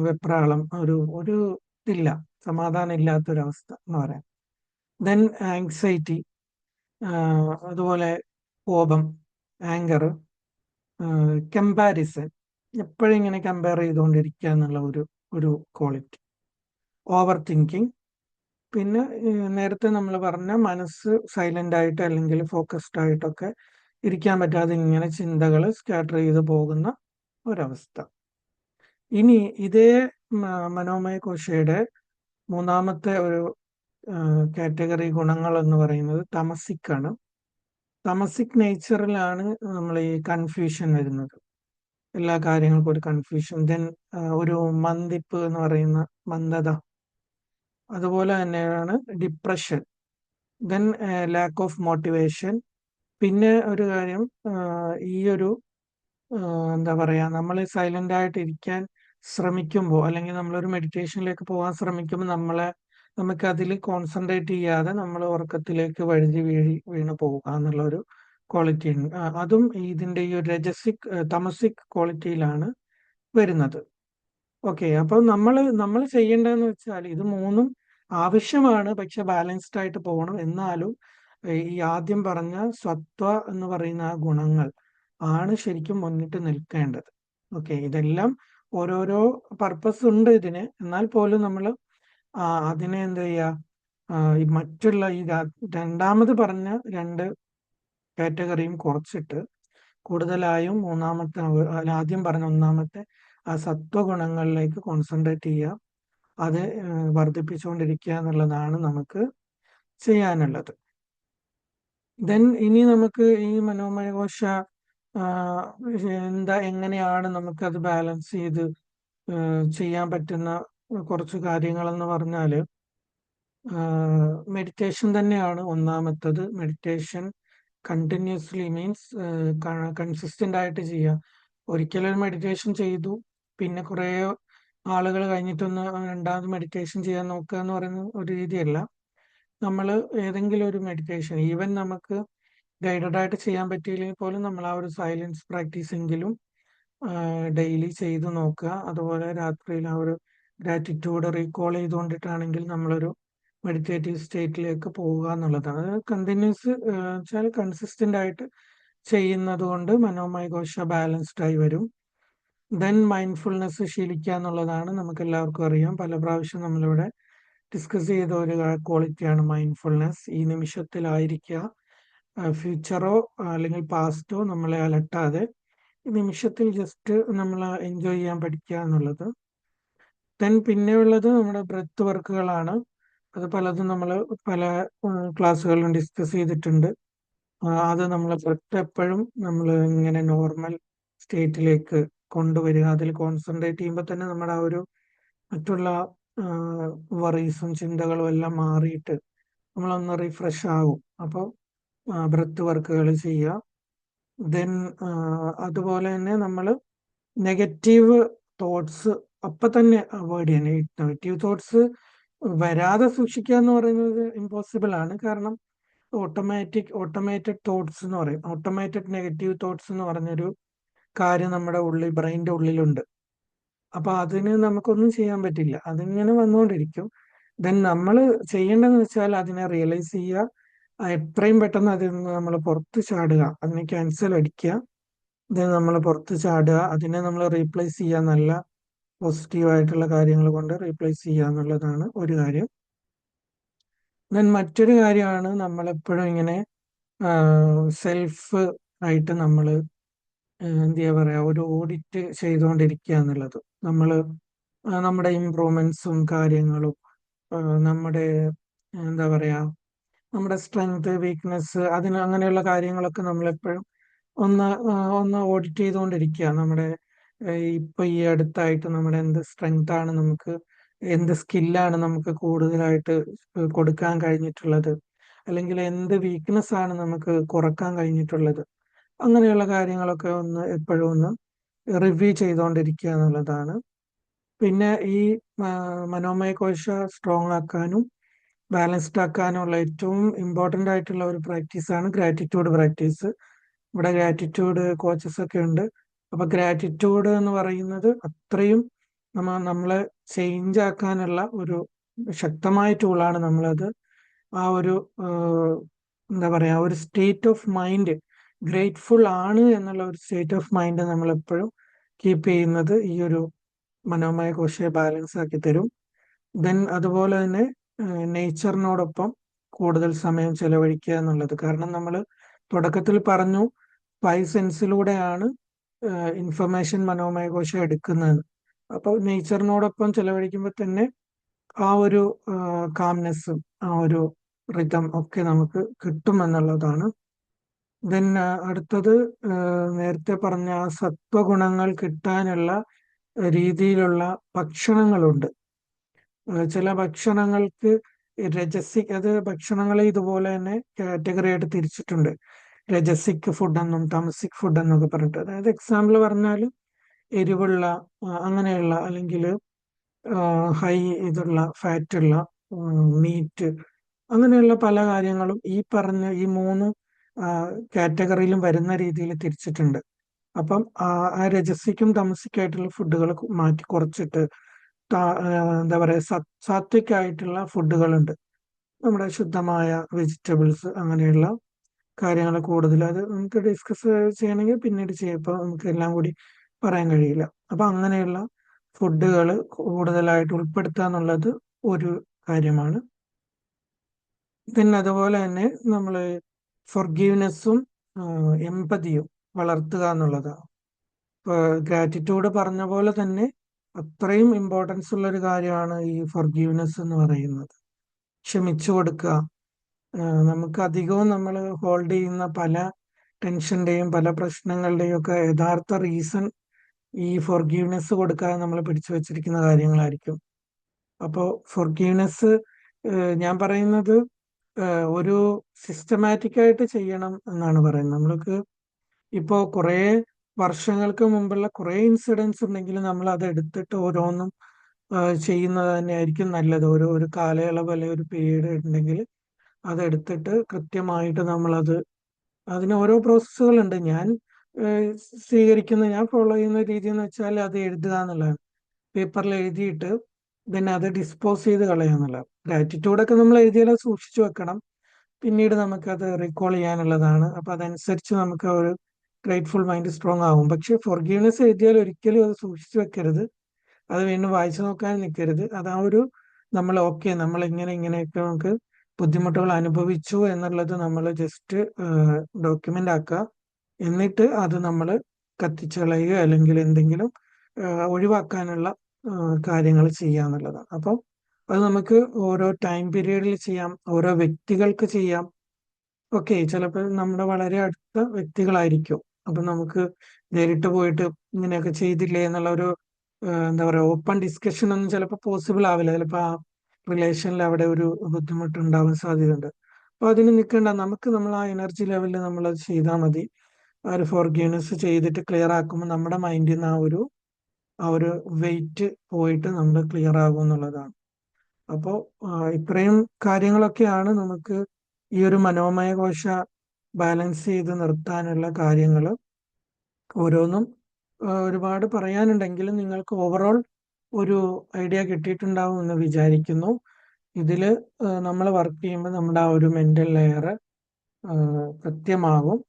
വെപ്രാളം, ഒരു ഇതില്ല, സമാധാനം ഇല്ലാത്തൊരവസ്ഥ എന്ന് പറയാം. ദെൻ ആങ്സൈറ്റി, അതുപോലെ കോപം, ആങ്കർ, കമ്പാരിസൺ, എപ്പോഴും ഇങ്ങനെ കമ്പയർ ചെയ്തുകൊണ്ടിരിക്കുക എന്നുള്ള ഒരു ക്വാളിറ്റി. ഓവർ തിങ്കിങ്, പിന്നെ നേരത്തെ നമ്മൾ പറഞ്ഞ മനസ്സ് സൈലന്റ് ആയിട്ട് അല്ലെങ്കിൽ ഫോക്കസ്ഡ് ആയിട്ടൊക്കെ ഇരിക്കാൻ പറ്റാതെ ഇങ്ങനെ ചിന്തകൾ സ്കാറ്റർ ചെയ്ത് പോകുന്ന ഒരവസ്ഥ. ഇനി ഇതേ മനോമയ കോശയുടെ മൂന്നാമത്തെ ഒരു കാറ്റഗറി ഗുണങ്ങൾ എന്ന് പറയുന്നത് തമസിക് ആണ്. തമസിക് നേച്ചറിലാണ് നമ്മൾ ഈ കൺഫ്യൂഷൻ വരുന്നത്, എല്ലാ കാര്യങ്ങൾക്കും ഒരു കൺഫ്യൂഷൻ. ദെൻ ഒരു മന്ദിപ്പ് എന്ന് പറയുന്ന മന്ദത, അതുപോലെ തന്നെയാണ് depression, then lakh of motivation. പിന്നെ ഒരു കാര്യം, ഈ ഒരു എന്താ പറയാ, നമ്മൾ സൈലന്റ് ആയിട്ട് ഇരിക്കാൻ ശ്രമിക്കുമ്പോൾ അല്ലെങ്കിൽ നമ്മളൊരു മെഡിറ്റേഷനിലേക്ക് പോകാൻ ശ്രമിക്കുമ്പോൾ നമുക്ക് അതിൽ കോൺസെൻട്രേറ്റ് ചെയ്യാതെ നമ്മൾ ഉറക്കത്തിലേക്ക് വഴുതി വീണ് പോവുക എന്നുള്ള ഒരു ക്വാളിറ്റി ഉണ്ട്. അതും ഇതിന്റെ ഈ ഒരു രജസിക് തമസിക് ക്വാളിറ്റിയിലാണ് വരുന്നത്. ഓക്കെ, അപ്പൊ നമ്മൾ ചെയ്യേണ്ടതെന്ന് വെച്ചാൽ ഇത് മൂന്നും ആവശ്യമാണ്, പക്ഷെ ബാലൻസ്ഡ് ആയിട്ട് പോകണം. എന്നാലും ഈ ആദ്യം പറഞ്ഞ സത്വ എന്ന് പറയുന്ന ആ ഗുണങ്ങൾ ആണ് ശരിക്കും മുന്നിട്ട് നിൽക്കേണ്ടത്. ഓക്കെ, ഇതെല്ലാം ഓരോരോ പർപ്പസ് ഉണ്ട് ഇതിന്. എന്നാൽ പോലും നമ്മൾ അതിനെ എന്താ ചെയ്യുക, ഈ മറ്റുള്ള ഈ രണ്ടാമത് പറഞ്ഞ 2 കാറ്റഗറിയും കുറച്ചിട്ട് കൂടുതലായും ആദ്യം പറഞ്ഞ ഒന്നാമത്തെ ആ സത്വഗുണങ്ങളിലേക്ക് കോൺസെൻട്രേറ്റ് ചെയ്യുക, അത് വർദ്ധിപ്പിച്ചുകൊണ്ടിരിക്കുക എന്നുള്ളതാണ് നമുക്ക് ചെയ്യാനുള്ളത്. ദെൻ ഇനി നമുക്ക് ഈ മനോമയകോശ എങ്ങനെയാണ് നമുക്കത് ബാലൻസ് ചെയ്ത് ചെയ്യാൻ പറ്റുന്ന കുറച്ച് കാര്യങ്ങളെന്ന് പറഞ്ഞാൽ, മെഡിറ്റേഷൻ തന്നെയാണ് ഒന്നാമത്തത്. മെഡിറ്റേഷൻ കണ്ടിന്യൂസ്ലി മീൻസ് കൺസിസ്റ്റന്റ് ആയിട്ട് ചെയ്യുക. ഒരിക്കലൊരു മെഡിറ്റേഷൻ ചെയ്തു, പിന്നെ കുറേ ആളുകൾ കഴിഞ്ഞിട്ടൊന്ന് രണ്ടാമത് മെഡിറ്റേഷൻ ചെയ്യാൻ നോക്കുക എന്ന് പറയുന്ന ഒരു രീതിയല്ല. നമ്മൾ ഏതെങ്കിലും ഒരു മെഡിറ്റേഷൻ, ഈവൻ നമുക്ക് ഗൈഡഡ് ആയിട്ട് ചെയ്യാൻ പറ്റിയില്ലെങ്കിൽ പോലും നമ്മൾ ആ ഒരു സൈലൻസ് പ്രാക്ടീസ് എങ്കിലും ഡെയിലി ചെയ്തു നോക്കുക. അതുപോലെ രാത്രിയിൽ ആ ഒരു ഗ്രാറ്റിറ്റ്യൂഡ് റീകോൾ ചെയ്തുകൊണ്ടിട്ടാണെങ്കിൽ നമ്മളൊരു മെഡിറ്റേറ്റീവ് സ്റ്റേറ്റിലേക്ക് പോവുക എന്നുള്ളതാണ്. കണ്ടിന്യൂസ് വെച്ചാൽ കൺസിസ്റ്റന്റ് ആയിട്ട് ചെയ്യുന്നത് കൊണ്ട് മനോമയ കോശ ബാലൻസ്ഡ് ആയി വരും. ദെൻ മൈൻഡ്ഫുൾനെസ് ശീലിക്കുക എന്നുള്ളതാണ് നമുക്ക് എല്ലാവർക്കും അറിയാം. പല പ്രാവശ്യം നമ്മളിവിടെ ഡിസ്കസ് ചെയ്ത ഒരു ക്വാളിറ്റിയാണ് മൈൻഡ്ഫുൾനെസ്. ഈ നിമിഷത്തിലായിരിക്കുക, ഫ്യൂച്ചറോ അല്ലെങ്കിൽ പാസ്റ്റോ നമ്മളെ അലട്ടാതെ ഈ നിമിഷത്തിൽ ജസ്റ്റ് നമ്മൾ എൻജോയ് ചെയ്യാൻ പഠിക്കുക എന്നുള്ളത്. ദെൻ പിന്നെയുള്ളത് നമ്മുടെ ബ്രെത്ത് വർക്കുകളാണ്. അത് പലതും നമ്മൾ പല ക്ലാസ്സുകളിലും ഡിസ്കസ് ചെയ്തിട്ടുണ്ട്. അത് നമ്മൾ ബ്രെത്ത് എപ്പോഴും നമ്മൾ ഇങ്ങനെ നോർമൽ സ്റ്റേറ്റിലേക്ക് കൊണ്ടുവരിക, അതിൽ കോൺസെൻട്രേറ്റ് ചെയ്യുമ്പോൾ തന്നെ നമ്മുടെ ആ ഒരു മറ്റുള്ള വറീസും ചിന്തകളും എല്ലാം മാറിയിട്ട് നമ്മളൊന്ന് റിഫ്രഷ് ആകും. അപ്പോൾ ബ്രെത്ത് വർക്കുകൾ ചെയ്യുക. ദെൻ അതുപോലെ തന്നെ നമ്മൾ നെഗറ്റീവ് തോട്ട്സ് അപ്പൊ തന്നെ അവോയ്ഡ് ചെയ്യണം. നെഗറ്റീവ് തോട്ട്സ് വരാതെ സൂക്ഷിക്കുക എന്ന് പറയുന്നത് ഇമ്പോസിബിൾ ആണ്. കാരണം ഓട്ടോമേറ്റഡ് തോട്ട്സ് എന്ന് പറയും. ഓട്ടോമേറ്റഡ് നെഗറ്റീവ് തോട്ട്സ് എന്ന് പറഞ്ഞൊരു കാര്യം നമ്മുടെ ഉള്ളിൽ, ബ്രെയിൻ്റെ ഉള്ളിലുണ്ട്. അപ്പൊ അതിന് നമുക്കൊന്നും ചെയ്യാൻ പറ്റില്ല, അതിങ്ങനെ വന്നുകൊണ്ടിരിക്കും. ദെൻ നമ്മൾ ചെയ്യേണ്ടതെന്ന് വെച്ചാൽ അതിനെ റിയലൈസ് ചെയ്യുക, എത്രയും പെട്ടെന്ന് അതിൽ നിന്ന് നമ്മൾ പുറത്ത് ചാടുക, അതിനെ ക്യാൻസൽ അടിക്കുക. ദെൻ നമ്മൾ പുറത്ത് ചാടുക, അതിനെ നമ്മൾ റീപ്ലേസ് ചെയ്യുക, നല്ല പോസിറ്റീവ് ആയിട്ടുള്ള കാര്യങ്ങൾ കൊണ്ട് റീപ്ലേസ് ചെയ്യുക എന്നുള്ളതാണ് ഒരു കാര്യം. ദെൻ മറ്റൊരു കാര്യമാണ് നമ്മളെപ്പോഴും ഇങ്ങനെ സെൽഫ് ആയിട്ട് നമ്മൾ എന്താ പറയാ, ഒരു ഓഡിറ്റ് ചെയ്തുകൊണ്ടിരിക്കുക എന്നുള്ളത്. നമ്മൾ നമ്മുടെ ഇമ്പ്രൂവ്മെന്റ്സും കാര്യങ്ങളും, നമ്മുടെ എന്താ പറയാ, നമ്മുടെ സ്ട്രെങ്ത്, വീക്ക്നെസ്, അങ്ങനെയുള്ള കാര്യങ്ങളൊക്കെ നമ്മളെപ്പോഴും ഒന്ന് ഓഡിറ്റ് ചെയ്തുകൊണ്ടിരിക്കുക. നമ്മുടെ ഇപ്പൊ ഈ അടുത്തായിട്ട് നമ്മുടെ എന്ത് സ്ട്രെങ്ത് ആണ്, നമുക്ക് എന്ത് സ്കില്ലാണ് നമുക്ക് കൂടുതലായിട്ട് കൊടുക്കാൻ കഴിഞ്ഞിട്ടുള്ളത്, അല്ലെങ്കിൽ എന്ത് വീക്ക്നെസ് ആണ് നമുക്ക് കുറക്കാൻ കഴിഞ്ഞിട്ടുള്ളത്, അങ്ങനെയുള്ള കാര്യങ്ങളൊക്കെ എപ്പോഴും ഒന്ന് റിവ്യൂ ചെയ്തുകൊണ്ടിരിക്കുക എന്നുള്ളതാണ്. പിന്നെ ഈ മനോമയ കോശ സ്ട്രോങ് ആക്കാനും ബാലൻസ്ഡ് ആക്കാനുള്ള ഏറ്റവും ഇമ്പോർട്ടൻ്റ് ആയിട്ടുള്ള ഒരു പ്രാക്ടീസാണ് ഗ്രാറ്റിറ്റ്യൂഡ് പ്രാക്ടീസ്. ഇവിടെ ഗ്രാറ്റിറ്റ്യൂഡ് കോച്ചസ് ഒക്കെ ഉണ്ട്. അപ്പൊ ഗ്രാറ്റിറ്റ്യൂഡ് എന്ന് പറയുന്നത് അത്രയും നമ്മളെ ചേഞ്ച് ആക്കാനുള്ള ഒരു ശക്തമായ ടൂളാണ്. നമ്മളത് ആ ഒരു എന്താ പറയാ, ഒരു സ്റ്റേറ്റ് ഓഫ് മൈൻഡ്, ഗ്രേറ്റ്ഫുൾ ആണ് എന്നുള്ള ഒരു സ്റ്റേറ്റ് ഓഫ് മൈൻഡ് നമ്മൾ എപ്പോഴും കീപ്പ് ചെയ്യുന്നത് ഈ ഒരു മനോമയ കോശയെ ബാലൻസ് ആക്കി തരും. ദെൻ അതുപോലെ തന്നെ നേച്ചറിനോടൊപ്പം കൂടുതൽ സമയം ചെലവഴിക്കുക എന്നുള്ളത്. കാരണം നമ്മൾ തുടക്കത്തിൽ പറഞ്ഞു, 5 സെൻസിലൂടെയാണ് ഇൻഫർമേഷൻ മനോമയ കോശം എടുക്കുന്നത്. അപ്പോൾ നേച്ചറിനോടൊപ്പം ചെലവഴിക്കുമ്പോൾ തന്നെ ആ ഒരു കാംനെസ്സും ആ ഒരു റിതം ഒക്കെ നമുക്ക് കിട്ടും എന്നുള്ളതാണ്. ദെൻ അടുത്തത് നേരത്തെ പറഞ്ഞ ആ സത്വഗുണങ്ങൾ കിട്ടാനുള്ള രീതിയിലുള്ള ഭക്ഷണങ്ങളുണ്ട്. ചില ഭക്ഷണങ്ങൾക്ക് രജസിക്, അത് ഭക്ഷണങ്ങളെ ഇതുപോലെ തന്നെ കാറ്റഗറി ആയിട്ട് തിരിച്ചിട്ടുണ്ട്. രജസിക് ഫുഡ് എന്നും തമസിക് ഫുഡ് എന്നൊക്കെ പറഞ്ഞിട്ട്. അതായത് എക്സാമ്പിൾ പറഞ്ഞാൽ എരിവുള്ള, അങ്ങനെയുള്ള, അല്ലെങ്കിൽ ഹൈ ഇതുള്ള ഫാറ്റുള്ള മീറ്റ്, അങ്ങനെയുള്ള പല കാര്യങ്ങളും ഈ പറഞ്ഞ ഈ 3 കാറ്റഗറിയിലും വരുന്ന രീതിയിൽ തിരിച്ചിട്ടുണ്ട്. അപ്പം ആ രജസിക്കും തമസിക്കായിട്ടുള്ള ഫുഡുകൾ മാറ്റി കുറച്ചിട്ട് എന്താ പറയാ, സാത്വിക് ആയിട്ടുള്ള ഫുഡുകളുണ്ട്. നമ്മുടെ ശുദ്ധമായ വെജിറ്റബിൾസ്, അങ്ങനെയുള്ള കാര്യങ്ങൾ കൂടുതൽ, അത് നമുക്ക് ഡിസ്കസ് ചെയ്യണമെങ്കിൽ പിന്നീട് ചെയ്യാം, ഇപ്പൊ നമുക്ക് എല്ലാം കൂടി പറയാൻ കഴിയില്ല. അപ്പൊ അങ്ങനെയുള്ള ഫുഡുകൾ കൂടുതലായിട്ട് ഉൾപ്പെടുത്തുക എന്നുള്ളത് ഒരു കാര്യമാണ്. പിന്നെ അതുപോലെ തന്നെ നമ്മൾ ഫൊർഗീവ്നെസ്സും എമ്പതിയും വളർത്തുക എന്നുള്ളതാണ്. ഇപ്പൊ ഗ്രാറ്റിറ്റ്യൂഡ് പറഞ്ഞ പോലെ തന്നെ അത്രയും ഇമ്പോർട്ടൻസ് ഉള്ള ഒരു കാര്യമാണ് ഈ ഫൊർഗീവ്നെസ് എന്ന് പറയുന്നത്. ക്ഷമിച്ചു കൊടുക്കുക. നമുക്ക് അധികവും നമ്മൾ ഹോൾഡ് ചെയ്യുന്ന പല ടെൻഷന്റെയും പല പ്രശ്നങ്ങളുടെയും ഒക്കെ യഥാർത്ഥ റീസൺ ഈ ഫൊർഗീവ്നെസ് കൊടുക്കാതെ നമ്മൾ പിടിച്ചു വെച്ചിരിക്കുന്ന കാര്യങ്ങളായിരിക്കും. അപ്പോൾ ഫൊർഗീവ്നെസ് ഞാൻ പറയുന്നത് ഒരു സിസ്റ്റമാറ്റിക് ആയിട്ട് ചെയ്യണം എന്നാണ് പറയുന്നത്. നമ്മൾക്ക് ഇപ്പോൾ കുറേ വർഷങ്ങൾക്ക് മുമ്പുള്ള കുറേ ഇൻസിഡൻസ് ഉണ്ടെങ്കിൽ നമ്മൾ അത് എടുത്തിട്ട് ഓരോന്നും ചെയ്യുന്നത് തന്നെയായിരിക്കും നല്ലത്. ഒരു കാലയളവ് അല്ലെങ്കിൽ ഒരു പീരീഡ് ഉണ്ടെങ്കിൽ അതെടുത്തിട്ട് കൃത്യമായിട്ട് നമ്മളത്, അതിന് ഓരോ പ്രോസസ്സുകളുണ്ട്. ഞാൻ ഞാൻ ഫോളോ ചെയ്യുന്ന രീതി എന്ന് വെച്ചാൽ അത് എഴുതുക എന്നുള്ളതാണ്. പേപ്പറിൽ എഴുതിയിട്ട് പിന്നെ അത് ഡിസ്പോസ് ചെയ്ത് കളയുക എന്നുള്ളതാണ്. ഗ്രാറ്റിറ്റ്യൂഡൊക്കെ നമ്മൾ എഴുതിയാൽ സൂക്ഷിച്ചു വെക്കണം, പിന്നീട് നമുക്കത് റീകോൾ ചെയ്യാനുള്ളതാണ്. അപ്പൊ അതനുസരിച്ച് നമുക്ക് ആ ഒരു ഗ്രേറ്റ്ഫുൾ മൈൻഡ് സ്ട്രോങ് ആകും. പക്ഷെ ഫൊർഗീവ്നെസ് എഴുതിയാൽ ഒരിക്കലും അത് സൂക്ഷിച്ചു വെക്കരുത്, അത് വീണ്ടും വായിച്ചു നോക്കാൻ നിൽക്കരുത്. അത് ആ ഒരു നമ്മൾ ഓക്കെ, നമ്മൾ ഇങ്ങനെയൊക്കെ നമുക്ക് ബുദ്ധിമുട്ടുകൾ അനുഭവിച്ചു എന്നുള്ളത് നമ്മൾ ജസ്റ്റ് ഡോക്യുമെന്റ് ആക്കുക. എന്നിട്ട് അത് നമ്മൾ കത്തിച്ചളയുക അല്ലെങ്കിൽ എന്തെങ്കിലും ഒഴിവാക്കാനുള്ള കാര്യങ്ങൾ ചെയ്യുക എന്നുള്ളതാണ്. അപ്പം അത് നമുക്ക് ഓരോ ടൈം പീരീഡിൽ ചെയ്യാം, ഓരോ വ്യക്തികൾക്ക് ചെയ്യാം. ഓക്കെ, ചിലപ്പോൾ നമ്മുടെ വളരെ അടുത്ത വ്യക്തികളായിരിക്കും. അപ്പൊ നമുക്ക് നേരിട്ട് പോയിട്ട് ഇങ്ങനെയൊക്കെ ചെയ്തില്ലേ എന്നുള്ള ഒരു എന്താ പറയുക, ഓപ്പൺ ഡിസ്കഷൻ ഒന്നും ചിലപ്പോൾ പോസിബിൾ ആവില്ല. ചിലപ്പോൾ ആ റിലേഷനിൽ അവിടെ ഒരു ബുദ്ധിമുട്ടുണ്ടാവാൻ സാധ്യതയുണ്ട്. അപ്പൊ അതിന് നിൽക്കേണ്ട, നമുക്ക് നമ്മൾ ആ എനർജി ലെവലിൽ നമ്മൾ അത് ചെയ്താൽ മതി. ആ ഒരു ഫോർഗീവ്നെസ് ചെയ്തിട്ട് ക്ലിയർ ആക്കുമ്പോൾ നമ്മുടെ മൈൻഡിൽ നിന്ന് ആ ഒരു വെയിറ്റ് പോയിട്ട് നമ്മൾ ക്ലിയർ ആകും എന്നുള്ളതാണ്. അപ്പോൾ ഇത്രയും കാര്യങ്ങളൊക്കെയാണ് നമുക്ക് ഈ ഒരു മനോമയ കോശ ബാലൻസ് ചെയ്ത് നിർത്താനുള്ള കാര്യങ്ങൾ ഓരോന്നും ഒരുപാട് പറയാനുണ്ടെങ്കിലും നിങ്ങൾക്ക് ഓവറോൾ ഒരു ഐഡിയ കിട്ടിയിട്ടുണ്ടാവും എന്ന് വിചാരിക്കുന്നു. ഇതിൽ നമ്മൾ വർക്ക് ചെയ്യുമ്പോൾ നമ്മുടെ ആ ഒരു മെന്റൽ ലെയർ കൃത്യമാകും.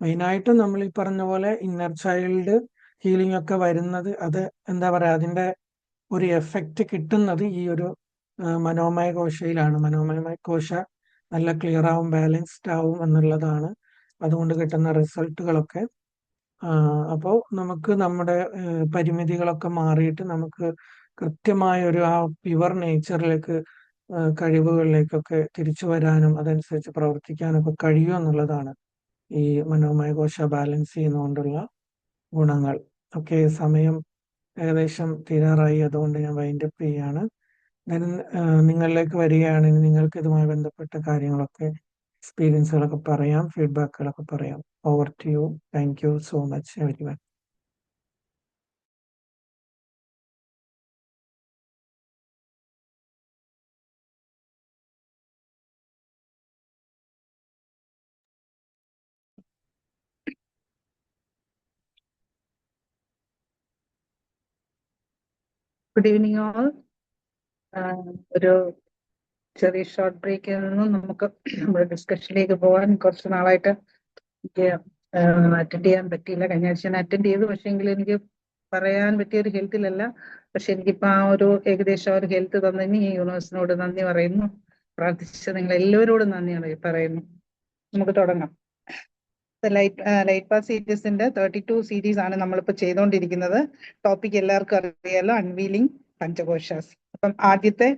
മെയിനായിട്ടും നമ്മൾ ഈ പറഞ്ഞ പോലെ ഇന്നർ ചൈൽഡ് ഹീലിംഗ് ഒക്കെ വരുന്നത്, അത് എന്താ പറയുക, അതിൻ്റെ ഒരു എഫക്റ്റ് കിട്ടുന്നത് ഈ ഒരു മനോമയ കോശയിലാണ്. മനോമയ കോശ നല്ല ക്ലിയർ ആവും, ബാലൻസ്ഡ് ആവും എന്നുള്ളതാണ് അതുകൊണ്ട് കിട്ടുന്ന റിസൾട്ടുകളൊക്കെ. അപ്പോൾ നമുക്ക് നമ്മുടെ പരിമിതികളൊക്കെ മാറിയിട്ട് നമുക്ക് കൃത്യമായ ഒരു ആ പ്യുവർ നേച്ചറിലേക്ക്, കഴിവുകളിലേക്കൊക്കെ തിരിച്ചു വരാനും അതനുസരിച്ച് പ്രവർത്തിക്കാനൊക്കെ കഴിയും എന്നുള്ളതാണ് ഈ മനോമയ കോശ ബാലൻസ് ചെയ്യുന്നതുകൊണ്ടുള്ള ഗുണങ്ങൾ. ഒക്കെ സമയം ഏകദേശം തീരാറായി, അതുകൊണ്ട് ഞാൻ വൈൻഡപ്പ് ചെയ്യാണ്. നിങ്ങളിലേക്ക് വരികയാണെങ്കിൽ നിങ്ങൾക്ക് ഇതുമായി ബന്ധപ്പെട്ട കാര്യങ്ങളൊക്കെ, എക്സ്പീരിയൻസുകളൊക്കെ പറയാം, ഫീഡ്ബാക്കുകളൊക്കെ പറയാം. Over to you. Thank you so much everyone. Good evening all. ഒരു ചെറിയ ഷോർട്ട് ബ്രേക്കിൽ നിന്നും നമുക്ക് നമ്മുടെ ഡിസ്കഷനിലേക്ക് പോകാൻ കുറച്ച് നാളായിട്ട് എനിക്ക് അറ്റൻഡ് ചെയ്യാൻ പറ്റിയില്ല. കഴിഞ്ഞ ആഴ്ച ഞാൻ അറ്റൻഡ് ചെയ്തു, പക്ഷേ എങ്കിലും എനിക്ക് പറയാൻ പറ്റിയ ഒരു ഹെൽത്തിലല്ല. പക്ഷെ എനിക്കിപ്പോൾ ആ ഒരു ഏകദേശം ഒരു ഹെൽത്ത് തന്നതിന് ഈ യൂണിവേഴ്സിനോട് നന്ദി പറയുന്നു. പ്രാർത്ഥിച്ച നിങ്ങൾ എല്ലാവരോടും നന്ദി പറയുന്നു. നമുക്ക് തുടങ്ങാം. ലൈറ്റ് പാസ് സീരീസിന്റെ 32 സീരീസ് ആണ് നമ്മളിപ്പോൾ ചെയ്തുകൊണ്ടിരിക്കുന്നത്. ടോപ്പിക് എല്ലാവർക്കും അറിയാലോ, അൺവീലിംഗ് പഞ്ചകോശാസ്. അപ്പം ആദ്യത്തെ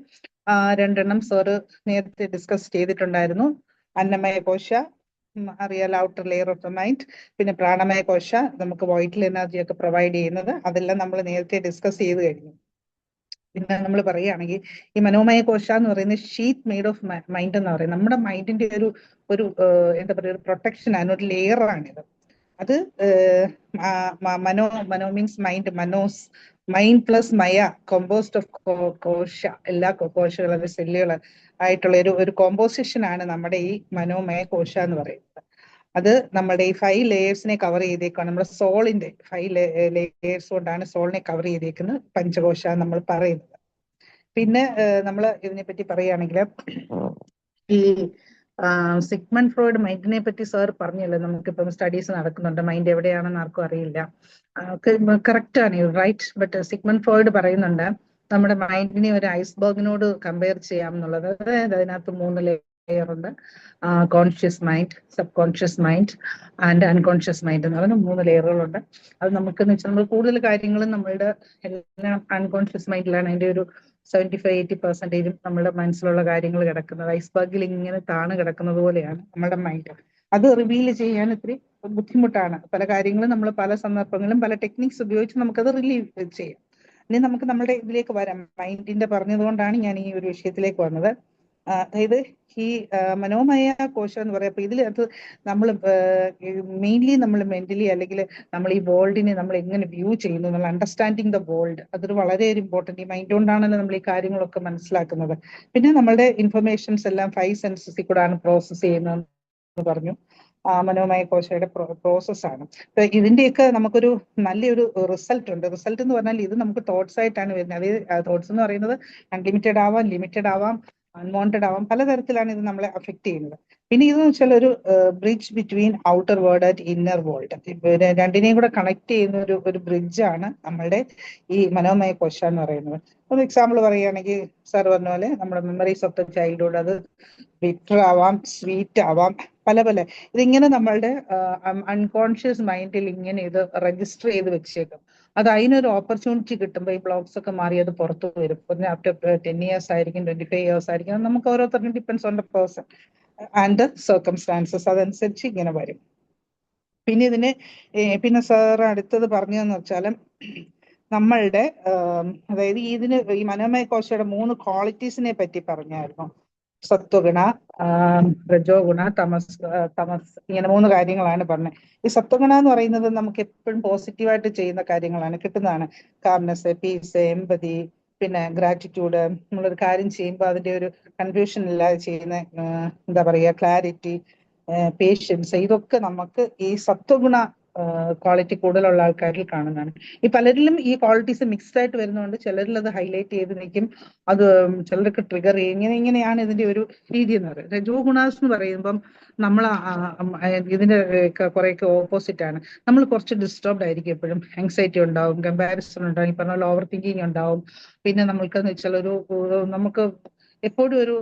രണ്ടെണ്ണം സാറ് നേരത്തെ ഡിസ്കസ് ചെയ്തിട്ടുണ്ടായിരുന്നു. അന്നമയ കോശ, അറിയാലോ, outer layer of the mind. പിന്നെ പ്രാണമയ കോശ, നമുക്ക് വൈറ്റൽ എനർജി ഒക്കെ പ്രൊവൈഡ് ചെയ്യുന്നത്. അതെല്ലാം നമ്മൾ നേരത്തെ ഡിസ്കസ് ചെയ്ത് കഴിഞ്ഞു. പിന്നെ നമ്മൾ പറയുകയാണെങ്കിൽ ഈ മനോമയ കോശ എന്ന് പറയുന്നത് ഷീറ്റ് മെയ്ഡ് ഓഫ് മൈൻഡ് എന്ന് പറയുന്നത് നമ്മുടെ മൈൻഡിന്റെ ഒരു എന്താ പറയുക, ഒരു പ്രൊട്ടക്ഷൻ ആണ്, ഒരു ലെയർ ആണിത്. അത് മനോ മീൻസ് മൈൻഡ്, മൈൻഡ് പ്ലസ് മയ, കോമ്പോസ്റ്റ് ഓഫ് കോശ, എല്ലാ കോശങ്ങളും സെല്ലുകൾ ആയിട്ടുള്ള ഒരു കോമ്പോസിഷൻ ആണ് നമ്മുടെ ഈ മനോമയ കോശ എന്ന് പറയുന്നത്. അത് നമ്മുടെ ഈ 5 ലെയേഴ്സിനെ കവർ ചെയ്തേക്കാണ്. നമ്മുടെ സോളിന്റെ 5 ലെയേഴ്സ് കൊണ്ടാണ് സോളിനെ കവർ ചെയ്തേക്കുന്നത് പഞ്ചകോശ നമ്മൾ പറയുന്നത്. പിന്നെ നമ്മൾ ഇതിനെപ്പറ്റി പറയുകയാണെങ്കിൽ ഈ സിഗ്മണ്ട് ഫ്രോയിഡ് മൈൻഡിനെ പറ്റി സാർ പറഞ്ഞല്ലോ. നമുക്കിപ്പം സ്റ്റഡീസ് നടക്കുന്നുണ്ട്, മൈൻഡ് എവിടെയാണെന്ന് ആർക്കും അറിയില്ല. കറക്റ്റ് ആണ്, റൈറ്റ്. ബട്ട് സിഗ്മണ്ട് ഫ്രോയിഡ് പറയുന്നുണ്ട് നമ്മുടെ മൈൻഡിനെ ഒരു ഐസ്ബർഗിനോട് കമ്പയർ ചെയ്യാം എന്നുള്ളത്. അതായത് അതിനകത്ത് 3 ലെയർ ഉണ്ട്. Conscious mind, sub conscious mind and unconscious mind എന്ന് പറയുന്ന 3 ലെയറുകളുണ്ട്. അത് നമുക്കെന്ന് വെച്ചാൽ നമ്മൾ കൂടുതൽ കാര്യങ്ങളും നമ്മളുടെ എല്ലാം അൺകോൺഷ്യസ് മൈൻഡിലാണ്. അതിന്റെ ഒരു 75-80% നമ്മുടെ മനസ്സിലുള്ള കാര്യങ്ങൾ കിടക്കുന്നത്. ഐസ്ബർഗിൽ ഇങ്ങനെ താണ് കിടക്കുന്നത് പോലെയാണ് നമ്മുടെ മൈൻഡ്. അത് റിവീൽ ചെയ്യാൻ ഇത്തിരി ബുദ്ധിമുട്ടാണ്. പല കാര്യങ്ങളും നമ്മൾ പല സന്ദർഭങ്ങളിലും പല ടെക്നിക്സ് ഉപയോഗിച്ച് നമുക്കത് റിലീവ് ചെയ്യാം. ഇനി നമുക്ക് നമ്മുടെ ഇതിലേക്ക് വരാം. മൈൻഡിന്റെ പറഞ്ഞതുകൊണ്ടാണ് ഞാൻ ഈ ഒരു വിഷയത്തിലേക്ക് വന്നത്. അതായത് ഈ മനോമയ കോശം എന്ന് പറയാം. അപ്പൊ ഇതിനകത്ത് നമ്മൾ മെയിൻലി നമ്മൾ മെന്റലി അല്ലെങ്കിൽ നമ്മൾ ഈ വേൾഡിനെ നമ്മൾ എങ്ങനെ വ്യൂ ചെയ്യുന്നു എന്നുള്ള അണ്ടർസ്റ്റാൻഡിങ് ദ വേൾഡ്, അതൊരു വളരെ ഇമ്പോർട്ടൻറ്റ്. ഈ മൈൻഡ് കൊണ്ടാണല്ലോ നമ്മൾ ഈ കാര്യങ്ങളൊക്കെ മനസ്സിലാക്കുന്നത്. പിന്നെ നമ്മളുടെ ഇൻഫർമേഷൻസ് എല്ലാം 5 സെൻസസിൽ കൂടാണ് പ്രോസസ് ചെയ്യുന്നതെന്ന് പറഞ്ഞു. മനോമയ കോശയുടെ പ്രോസസ്സാണ്. ഇതിന്റെയൊക്കെ നമുക്കൊരു നല്ലൊരു റിസൾട്ട് ഉണ്ട്. റിസൾട്ട് എന്ന് പറഞ്ഞാൽ ഇത് നമുക്ക് തോട്ട്സ് ആയിട്ടാണ് വരുന്നത്. അത് തോട്ട്സ് എന്ന് പറയുന്നത് അൺലിമിറ്റഡ് ആവാം, ലിമിറ്റഡ് ആവാം, അൺവാണ്ടഡ് ആവാം, പലതരത്തിലാണ് ഇത് നമ്മളെ അഫക്ട് ചെയ്യുന്നത്. പിന്നെ ഇതെന്ന് വെച്ചാൽ ഒരു bridge between outer world and inner world, രണ്ടിനെയും കൂടെ കണക്ട് ചെയ്യുന്ന ഒരു ബ്രിഡ്ജാണ് നമ്മളുടെ ഈ മനോമയ കോശ എന്ന് പറയുന്നത്. ഒരു എക്സാമ്പിൾ പറയുകയാണെങ്കിൽ സാർ പറഞ്ഞ പോലെ നമ്മുടെ മെമ്മറീസ് ഓഫ് ദ ചൈൽഡ്ഹുഡ്, അത് ബിറ്റർ ആവാം, സ്വീറ്റ് ആവാം, പല ഇതിങ്ങനെ നമ്മളുടെ അൺകോൺഷ്യസ് മൈൻഡിൽ ഇങ്ങനെ ഇത് രജിസ്റ്റർ ചെയ്ത് വെച്ചേക്കും. അത് അതിനൊരു ഓപ്പർച്യൂണിറ്റി കിട്ടുമ്പോൾ ഈ ബ്ലോക്സ് ഒക്കെ മാറി അത് പുറത്തു വരും. പിന്നെ ആഫ്റ്റർ 10 years ആയിരിക്കും, 25 years ആയിരിക്കും. നമുക്ക് ഓരോരുത്തർക്കും depends on the person and the circumstances, അതനുസരിച്ച് ഇങ്ങനെ വരും. പിന്നെ പിന്നെ സാർ അടുത്തത് പറഞ്ഞതെന്ന് വെച്ചാൽ നമ്മളുടെ അതായത് ഈ മനോമയ കോശയുടെ 3 ക്വാളിറ്റീസിനെ പറ്റി പറഞ്ഞായിരുന്നു. സത്വഗുണ, രജോ ഗുണ, തമസ്, ഇങ്ങനെ 3 കാര്യങ്ങളാണ് പറഞ്ഞത്. ഈ സത്വഗുണ എന്ന് പറയുന്നത് നമുക്ക് എപ്പോഴും പോസിറ്റീവായിട്ട് ചെയ്യുന്ന കാര്യങ്ങളാണ്, കിട്ടുന്നതാണ്. കാംനെസ്, പീസ്, എമ്പതി, പിന്നെ ഗ്രാറ്റിറ്റ്യൂഡ്, നമ്മളൊരു കാര്യം ചെയ്യുമ്പോൾ അതിന്റെ ഒരു കൺഫ്യൂഷൻ ഇല്ലാതെ ചെയ്യുന്ന എന്താ പറയുക, ക്ലാരിറ്റി, പേഷ്യൻസ്, ഇതൊക്കെ നമുക്ക് ഈ സത്വഗുണ ക്വാളിറ്റി കൂടുതലുള്ള ആൾക്കാരിൽ കാണുന്നതാണ്. ഈ പലരിലും ഈ ക്വാളിറ്റീസ് മിക്സ്ഡ് ആയിട്ട് വരുന്നതുകൊണ്ട് ചിലരിൽ അത് ഹൈലൈറ്റ് ചെയ്ത് നിൽക്കും, അത് ചിലർക്ക് ട്രിഗർ ചെയ്യും. ഇങ്ങനെയാണ് ഇതിന്റെ ഒരു രീതി എന്ന് പറയുന്നത്. രജോ ഗുണാസ് എന്ന് പറയുമ്പം നമ്മൾ ഇതിന്റെ കുറെയൊക്കെ ഓപ്പോസിറ്റ് ആണ്. നമ്മൾ കുറച്ച് ഡിസ്റ്റർബ്ഡ് ആയിരിക്കും, എപ്പോഴും ആങ്സൈറ്റി ഉണ്ടാവും, കമ്പാരിസൺ ഉണ്ടാവും, ഈ പറഞ്ഞ പോലെ ഓവർ തിങ്കിങ് ഉണ്ടാവും. പിന്നെ നമ്മൾക്കെന്ന് വെച്ചാൽ നമുക്ക് എപ്പോഴും ഒരു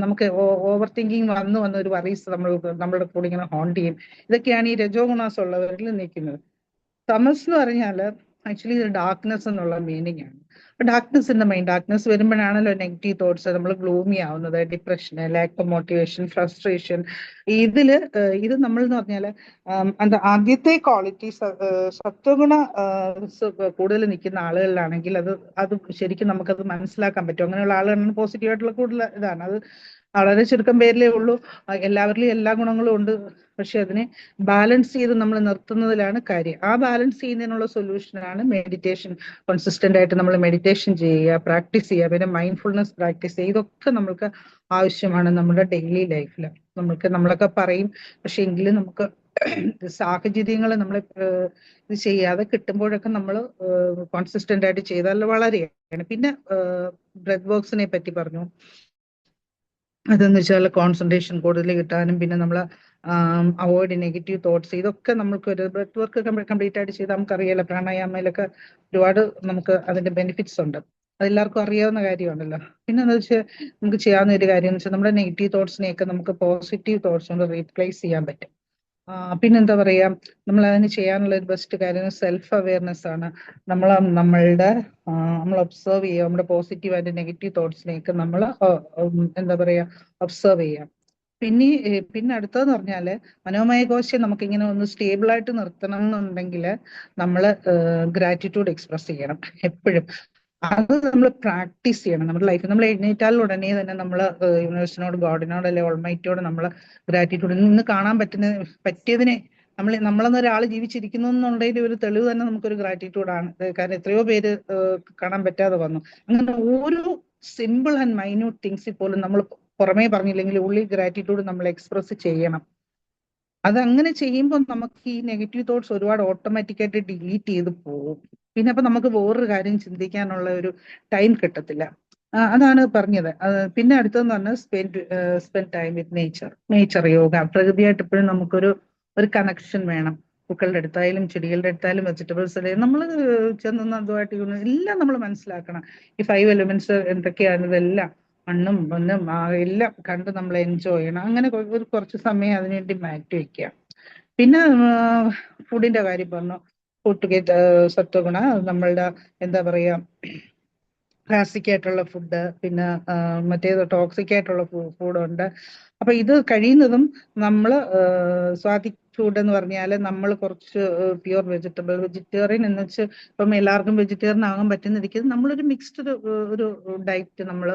നമുക്ക് ഓവർ തിങ്കിങ് വന്ന് ഒരു വറീസ് നമ്മളുടെ കൂടെ ഇങ്ങനെ ഹോണ്ട് ചെയ്യും. ഇതൊക്കെയാണ് ഈ രജോ ഗുണാസ് ഉള്ളവരിൽ നിൽക്കുന്നത്. തമസ് എന്ന് പറഞ്ഞാല് ആക്ച്വലി ഇത് ഡാർക്ക്നെസ് എന്നുള്ള മീനിങ് ആണ്. ഡാർക്ക്നെസ് മൈൻഡ്, ഡാർക്ക്നെസ് വരുമ്പോഴാണല്ലോ നെഗറ്റീവ് തോട്ട്സ്, നമ്മൾ ഗ്ലൂമി ആവുന്നത്, depression, lack of motivation, frustration. ഇത് നമ്മൾ എന്ന് പറഞ്ഞാല് ആദ്യത്തെ ക്വാളിറ്റി സത്വഗുണ കൂടുതൽ നിൽക്കുന്ന ആളുകളിലാണെങ്കിൽ അത് ശരിക്കും നമുക്കത് മനസ്സിലാക്കാൻ പറ്റും. അങ്ങനെയുള്ള ആളുകളാണ് പോസിറ്റീവായിട്ടുള്ള കൂടുതൽ ഇതാണ്. അത് വളരെ ചുരുക്കം പേരിലേ ഉള്ളൂ. എല്ലാവരിലും എല്ലാ ഗുണങ്ങളും ഉണ്ട്, പക്ഷെ അതിനെ ബാലൻസ് ചെയ്ത് നമ്മൾ നിർത്തുന്നതിലാണ് കാര്യം. ആ ബാലൻസ് ചെയ്യുന്നതിനുള്ള സൊല്യൂഷനാണ് മെഡിറ്റേഷൻ. കൺസിസ്റ്റന്റ് ആയിട്ട് നമ്മൾ മെഡിറ്റേഷൻ ചെയ്യുക, പ്രാക്ടീസ് ചെയ്യുക, പിന്നെ മൈൻഡ്ഫുൾനെസ് പ്രാക്ടീസ് ചെയ്യുക. ഇതൊക്കെ നമ്മൾക്ക് ആവശ്യമാണ് നമ്മുടെ ഡെയിലി ലൈഫിൽ. നമ്മളൊക്കെ പറയും, പക്ഷെ എങ്കിലും നമുക്ക് സാഹചര്യങ്ങൾ നമ്മളെ ഇത് ചെയ്യാതെ കിട്ടുമ്പോഴൊക്കെ നമ്മൾ കോൺസിസ്റ്റന്റ് ആയിട്ട് ചെയ്താൽ വളരെയാണ്. പിന്നെ ബ്രെത്ത് വർക്ക്സിനെ പറ്റി പറഞ്ഞു. അതെന്ന് വെച്ചാൽ കോൺസെൻട്രേഷൻ കൂടുതൽ കിട്ടാനും, പിന്നെ നമ്മൾ അവോയ്ഡ് നെഗറ്റീവ് തോട്ട്സ്, ഇതൊക്കെ നമുക്ക് ഒരു ബ്രെത്ത് വർക്ക് കംപ്ലീറ്റ് ആയിട്ട് ചെയ്താൽ നമുക്കറിയാലോ, പ്രാണായാമയിലൊക്കെ ഒരുപാട് നമുക്ക് അതിന്റെ ബെനിഫിറ്റ്സ് ഉണ്ട്. അതെല്ലാവർക്കും അറിയാവുന്ന കാര്യമാണല്ലോ. പിന്നെ എന്താ വെച്ചാൽ നമുക്ക് ചെയ്യാവുന്ന ഒരു കാര്യം എന്ന് വെച്ചാൽ നമ്മുടെ നെഗറ്റീവ് തോട്ട്സിനെയൊക്കെ നമുക്ക് പോസിറ്റീവ് തോട്ട്സ് കൊണ്ട് റീപ്ലേസ് ചെയ്യാൻ പറ്റും. പിന്നെന്താ പറയാ, നമ്മൾ അതിന് ചെയ്യാനുള്ള ഒരു ബെസ്റ്റ് കാര്യം സെൽഫ് അവെയർനെസ് ആണ്. നമ്മൾ ഒബ്സർവ് ചെയ്യുക, നമ്മുടെ പോസിറ്റീവ് ആൻഡ് നെഗറ്റീവ് തോട്ട്സിനെയൊക്കെ നമ്മൾ എന്താ പറയാ ഒബ്സർവ് ചെയ്യാം. പിന്നെ അടുത്തതെന്ന് പറഞ്ഞാല് മനോമയ കോശം നമുക്കിങ്ങനെ ഒന്ന് സ്റ്റേബിൾ ആയിട്ട് നിർത്തണം എന്നുണ്ടെങ്കിൽ നമ്മൾ ഗ്രാറ്റിറ്റ്യൂഡ് എക്സ്പ്രസ് ചെയ്യണം എപ്പോഴും. അത് നമ്മൾ പ്രാക്ടീസ് ചെയ്യണം നമ്മുടെ ലൈഫിൽ. നമ്മൾ എഴുന്നേറ്റാൽ ഉടനെ തന്നെ നമ്മൾ യൂണിവേഴ്സിനോട്, ഗോഡിനോട്, അല്ലെ ഓൾമൈറ്റിയോട് നമ്മൾ ഗ്രാറ്റിറ്റ്യൂഡ്, ഇന്ന് കാണാൻ പറ്റിയതിനെ നമ്മളെന്നൊരാൾ ജീവിച്ചിരിക്കുന്നു എന്നുണ്ടെങ്കിൽ ഒരു തെളിവ് തന്നെ നമുക്കൊരു ഗ്രാറ്റിറ്റ്യൂഡാണ്. കാരണം എത്രയോ പേര് കാണാൻ പറ്റാതെ വന്നു. അങ്ങനെ ഓരോ സിമ്പിൾ ആൻഡ് മൈന്യൂട്ട് തിങ്സിൽ പോലും നമ്മൾ പുറമേ പറഞ്ഞില്ലെങ്കിൽ ഉള്ളിൽ ഗ്രാറ്റിറ്റ്യൂഡ് നമ്മൾ എക്സ്പ്രസ് ചെയ്യണം. അതങ്ങനെ ചെയ്യുമ്പോൾ നമുക്ക് ഈ നെഗറ്റീവ് തോട്ട്സ് ഒരുപാട് ഓട്ടോമാറ്റിക്കായിട്ട് ഡിലീറ്റ് ചെയ്ത് പോകും. പിന്നെ അപ്പൊ നമുക്ക് വേറൊരു കാര്യം ചിന്തിക്കാനുള്ള ഒരു ടൈം കിട്ടത്തില്ല. അതാണ് പറഞ്ഞത്. പിന്നെ അടുത്തതെന്ന് പറഞ്ഞാൽ spend time with nature yoga. പ്രകൃതിയായിട്ട് എപ്പോഴും നമുക്കൊരു കണക്ഷൻ വേണം. പൂക്കളുടെ അടുത്തായാലും ചെടികളുടെ അടുത്തായാലും വെജിറ്റബിൾസ് നമ്മൾ ചെന്ന് അതുമായിട്ട് എല്ലാം നമ്മൾ മനസ്സിലാക്കണം. ഈ 5 എലിമെന്റ്സ് എന്തൊക്കെയാണ്, ഇതെല്ലാം മണ്ണും പൊന്നും എല്ലാം കണ്ട് നമ്മൾ എൻജോയ് ചെയ്യണം. അങ്ങനെ കുറച്ച് സമയം അതിനുവേണ്ടി മാറ്റി വെക്കുക. പിന്നെ ഫുഡിന്റെ കാര്യം പറഞ്ഞു. ഫുഡ് സത്വഗുണ നമ്മളുടെ എന്താ പറയാ ക്ലാസിക് ആയിട്ടുള്ള ഫുഡ്, പിന്നെ മറ്റേത് ടോക്സിക് ആയിട്ടുള്ള ഫുഡുണ്ട്. അപ്പൊ ഇത് കഴിയുന്നതും നമ്മൾ സ്വാദിക് ഫുഡ് എന്ന് പറഞ്ഞാൽ നമ്മൾ കുറച്ച് പ്യുവർ വെജിറ്റേറിയൻ എന്ന് വെച്ച് ഇപ്പം എല്ലാവർക്കും വെജിറ്റേറിയൻ ആകാൻ പറ്റുന്നിരിക്കുന്നത് നമ്മളൊരു മിക്സ്ഡ് ഒരു ഡയറ്റ് നമ്മൾ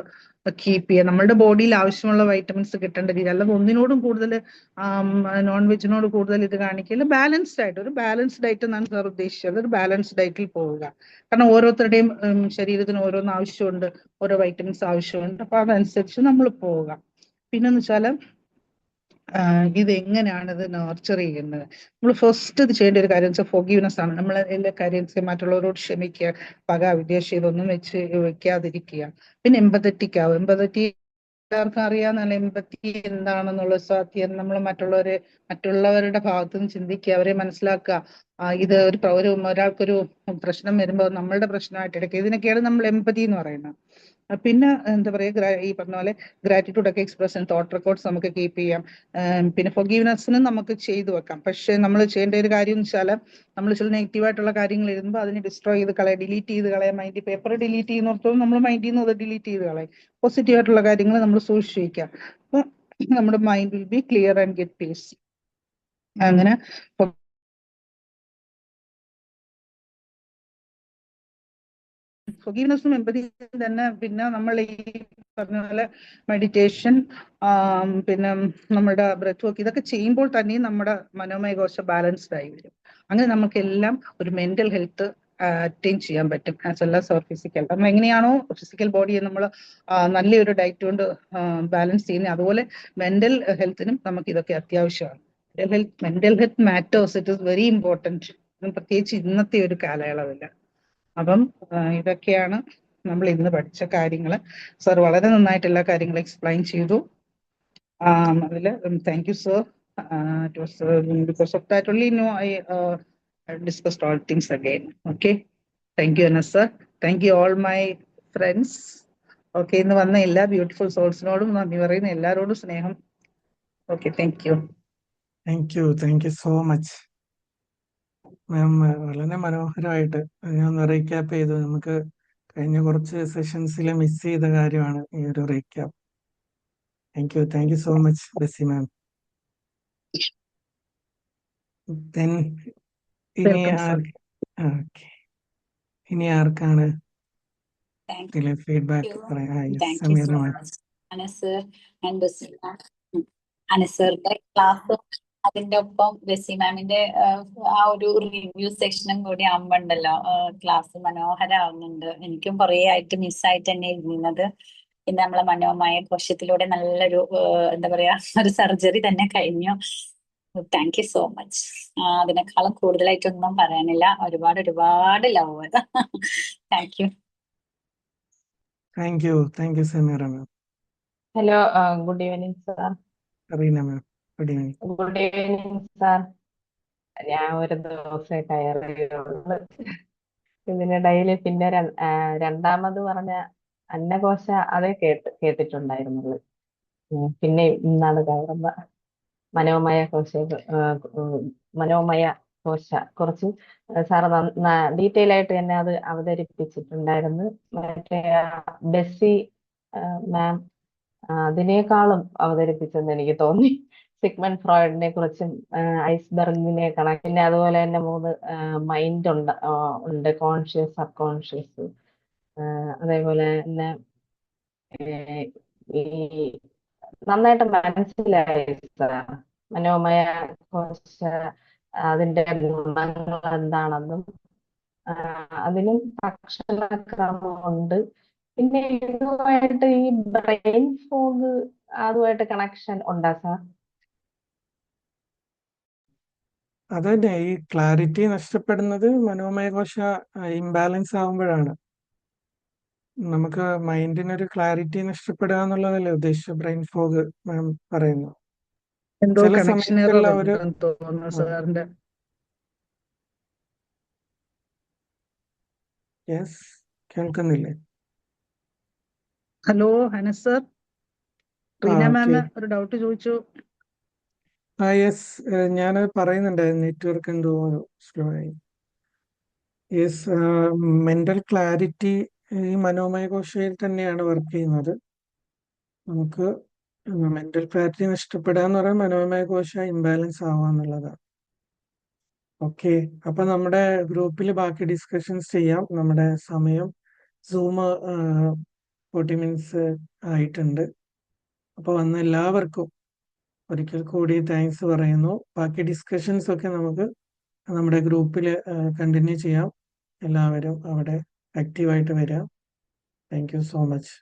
കീപ്പ് ചെയ്യുക. നമ്മളുടെ ബോഡിയിൽ ആവശ്യമുള്ള വൈറ്റമിൻസ് കിട്ടേണ്ട രീതി, അല്ലാതെ ഒന്നിനോടും കൂടുതൽ നോൺ വെജിനോട് കൂടുതൽ ഇത് കാണിക്കില്ല. ഒരു ബാലൻസ്ഡ് ഡയറ്റ് എന്നാണ് സാർ ഉദ്ദേശിച്ചത്. ഒരു ബാലൻസ്ഡ് ഡയറ്റിൽ പോവുക. കാരണം ഓരോരുത്തരുടെയും ശരീരത്തിന് ഓരോന്ന് ആവശ്യമുണ്ട്, ഓരോ വൈറ്റമിൻസ് ആവശ്യമുണ്ട്. അപ്പൊ അതനുസരിച്ച് നമ്മൾ പോവുക. പിന്നെന്ന് വെച്ചാല് ഇത് എങ്ങനെയാണ് ഇത് നർച്ചർ ചെയ്യുന്നത്. നമ്മൾ ഫസ്റ്റ് ഇത് ചെയ്യേണ്ട ഒരു കാര്യം വെച്ചാൽ ഫോർഗീവ്നെസ് ആണ്. നമ്മൾ എല്ലാ കാര്യങ്ങളും മറ്റുള്ളവരോട് ക്ഷമിക്കുക, വിദ്വേഷം ഇതൊന്നും വെക്കാതിരിക്കുക. പിന്നെ എമ്പതറ്റിക് ആവും. എല്ലാവർക്കും അറിയാവുന്നതാണ് എമ്പത്തി എന്താണെന്നുള്ള സത്യം. നമ്മൾ മറ്റുള്ളവരുടെ ഭാഗത്തു നിന്ന് ചിന്തിക്കുക, അവരെ മനസ്സിലാക്കുക. ഇത് ഒരാൾക്കൊരു പ്രശ്നം വരുമ്പോൾ നമ്മളുടെ പ്രശ്നമായിട്ട് എടുക്കുക. ഇതിനൊക്കെയാണ് നമ്മൾ എമ്പതി എന്ന് പറയുന്നത്. പിന്നെ എന്താ പറയുക, ഈ പറഞ്ഞ പോലെ ഗ്രാറ്റിറ്റ്യൂഡ് ഒക്കെ എക്സ്പ്രസ് ചെയ്യാൻ തോട്ട് റെക്കോർഡ്സ് നമുക്ക് കീപ്പ് ചെയ്യാം. പിന്നെ ഫോർഗീവ്നെസ്സിനും നമുക്ക് ചെയ്തു വെക്കാം. പക്ഷെ നമ്മൾ ചെയ്യേണ്ട ഒരു കാര്യം എന്ന് വെച്ചാൽ നമ്മൾ ചില നെഗറ്റീവായിട്ടുള്ള കാര്യങ്ങൾ എഴുതുമ്പോൾ അതിനെ ഡിസ്ട്രോയ് ചെയ്ത് കളയാം, ഡിലീറ്റ് ചെയ്ത് കളയാം. മൈൻഡ് പേപ്പർ ഡിലീറ്റ് ചെയ്യുന്നിടത്തോളം നമ്മൾ മൈൻഡിൽ നിന്ന് അത് ഡിലീറ്റ് ചെയ്ത് കളയും. പോസിറ്റീവായിട്ടുള്ള കാര്യങ്ങൾ നമ്മൾ സൂക്ഷിച്ചു വയ്ക്കാം. അപ്പൊ നമ്മുടെ mind will be clear and get peace. അങ്ങനെ ഫോർഗീവ്നെസ്സും എമ്പതിയും തന്നെ. പിന്നെ നമ്മൾ ഈ പറഞ്ഞ പോലെ മെഡിറ്റേഷൻ, പിന്നെ നമ്മുടെ ബ്രെത്ത് വർക്ക്, ഇതൊക്കെ ചെയ്യുമ്പോൾ തന്നെ നമ്മുടെ മനോമയ കോശം ബാലൻസ്ഡ് ആയി വരും. അങ്ങനെ നമുക്കെല്ലാം ഒരു മെന്റൽ ഹെൽത്ത് അറ്റൈൻ ചെയ്യാൻ പറ്റും ആസ് വെൽ ആസ് ഫിസിക്കൽ. നമ്മൾ എങ്ങനെയാണോ ഫിസിക്കൽ ബോഡിയെ നമ്മൾ നല്ലൊരു ഡയറ്റ് കൊണ്ട് ബാലൻസ് ചെയ്യുന്നത്, അതുപോലെ മെന്റൽ ഹെൽത്തിനും നമുക്ക് ഇതൊക്കെ അത്യാവശ്യമാണ്. Mental health matters, it is very important, പ്രത്യേകിച്ച് ഇന്നത്തെ ഒരു കാലയളവിൽ. അപ്പം ഇതൊക്കെയാണ് നമ്മൾ ഇന്ന് പഠിച്ച കാര്യങ്ങൾ. സർ വളരെ നന്നായിട്ട് എല്ലാ കാര്യങ്ങളും എക്സ്പ്ലെയിൻ ചെയ്തു. അതിൽ thank you sir. Because of that only, I discussed all things again. Okay. Thank you, Anas sir. Thank you all my friends. Okay, ഇന്ന് വന്ന എല്ലാ ബ്യൂട്ടിഫുൾ സോൾസിനോടും നന്ദി പറയുന്ന എല്ലാവരോടും സ്നേഹം. Okay, thank you. Thank you so much ma'am. വളരെ മനോഹരമായിട്ട് ഞാൻ റീക്യാപ്പ് ചെയ്തു. നമുക്ക് കഴിഞ്ഞ കുറച്ച് സെഷൻസിൽ മിസ് ചെയ്ത കാര്യമാണ് ഈ ഒരു recap. Thank you so much Bessy ma'am. Then ഇനി ഇനി ആർക്കാണ് ഫീഡ്ബാക്ക് പറയാം? അനസറിന്റെ ക്ലാസ്, അതിന്റെ ഒപ്പം ബെസി മാമിന്റെ ആ ഒരു റിവ്യൂ സെക്ഷനും കൂടി ആവുമ്പോണ്ടല്ലോ ക്ലാസ് മനോഹരമാവുന്നുണ്ട്. എനിക്കും കുറേ ആയിട്ട് മിസ്സായിട്ട് തന്നെ ഇരുന്നത്. പിന്നെ നമ്മളെ മനോമയ കോശത്തിലൂടെ നല്ലൊരു എന്താ പറയാ ഒരു സർജറി തന്നെ കഴിഞ്ഞു. Thank you so much. അതിനേക്കാളും കൂടുതലായിട്ടൊന്നും പറയാനില്ല. ഒരുപാട് love. Thank you. Thank U Sameera ma'am. Hello, good evening sir. Reena ma'am, good evening. Good evening sir. ഞാൻ ഒരു ദിവസം കയറിയുള്ളൂ. ഇതിനിടയിൽ പിന്നെ രണ്ടാമത് പറഞ്ഞ അന്നകോശ അതേ കേട്ടിട്ടുണ്ടായിരുന്നുള്ളു. പിന്നെ ഇന്നാണ് കയറുമ്പോ മനോമയ കോശ കുറച്ച് സാറ് ഡീറ്റെയിൽ ആയിട്ട് തന്നെ അത് അവതരിപ്പിച്ചിട്ടുണ്ടായിരുന്നു. മറ്റേ ബെസ്സി മാം അതിനേക്കാളും അവതരിപ്പിച്ചെന്ന് എനിക്ക് തോന്നി. സിഗ്മണ്ട് ഫ്രോയിഡിനെ കുറിച്ചും ഐസ്ബർഗിനെ പിന്നെ അതുപോലെ തന്നെ 3 മൈൻഡ് ഉണ്ട്, കോൺഷ്യസ്, സബ് കോൺഷ്യസ്. അതേപോലെ തന്നെ ഈ നന്നായിട്ട് മനസ്സിലായി സാർ മനോമയ കോശ അതിന്റെ ഗുണങ്ങൾ എന്താണെന്നും അതിനും ഭക്ഷണക്രമമുണ്ട്. പിന്നെ ഇതുമായിട്ട് ഈ ബ്രെയിൻ ഫോഗ് അതുമായിട്ട് കണക്ഷൻ ഉണ്ടോ സാർ? അതന്നെ, ഈ ക്ലാരിറ്റി നഷ്ടപ്പെടുന്നത് മനോമയ കോശ ഇംബാലൻസ് ആവുമ്പോഴാണ്. നമുക്ക് മൈൻഡിനൊരു ക്ലാരിറ്റി നഷ്ടപ്പെടുക എന്നുള്ളതല്ലേ ഉദ്ദേശിച്ച ബ്രെയിൻ ഫോഗ് മാം പറയുന്നു. എന്തോ ചില കണക്ഷൻ സമയത്തുള്ള ഒരു തോന്നുന്നു സാറിന്റെ. യെസ്, കേൾക്കുന്നില്ലേ? ഹലോ അനസ് സർ, റീന മാം ഒരു ഡൗട്ട് ചോദിച്ചു. യെസ്, ഞാനത് പറയുന്നുണ്ട്. നെറ്റ്വർക്ക് എന്തോ സ്ലോ ആയി. യെസ്, മെന്റൽ ക്ലാരിറ്റി ഈ മനോമയ കോശയിൽ തന്നെയാണ് വർക്ക് ചെയ്യുന്നത്. നമുക്ക് മെന്റൽ ക്ലാരിറ്റി നഷ്ടപ്പെടുക എന്ന് പറയുന്നത് മനോമയ കോശ ഇംബാലൻസ് ആവുക എന്നുള്ളതാണ്. ഓക്കെ, അപ്പൊ നമ്മുടെ ഗ്രൂപ്പിൽ ബാക്കി ഡിസ്കഷൻസ് ചെയ്യാം. നമ്മുടെ സമയം സൂം 40 മിനിറ്റ്സ് ആയിട്ടുണ്ട്. അപ്പൊ വന്ന എല്ലാവർക്കും ഒരിക്കൽ കൂടി താങ്ക്സ് പറയുന്നു. ബാക്കി ഡിസ്കഷൻസ് ഒക്കെ നമുക്ക് നമ്മുടെ ഗ്രൂപ്പിൽ കണ്ടിന്യൂ ചെയ്യാം. എല്ലാവരും അവിടെ ആക്റ്റീവായിട്ട് വരാം. Thank you so much.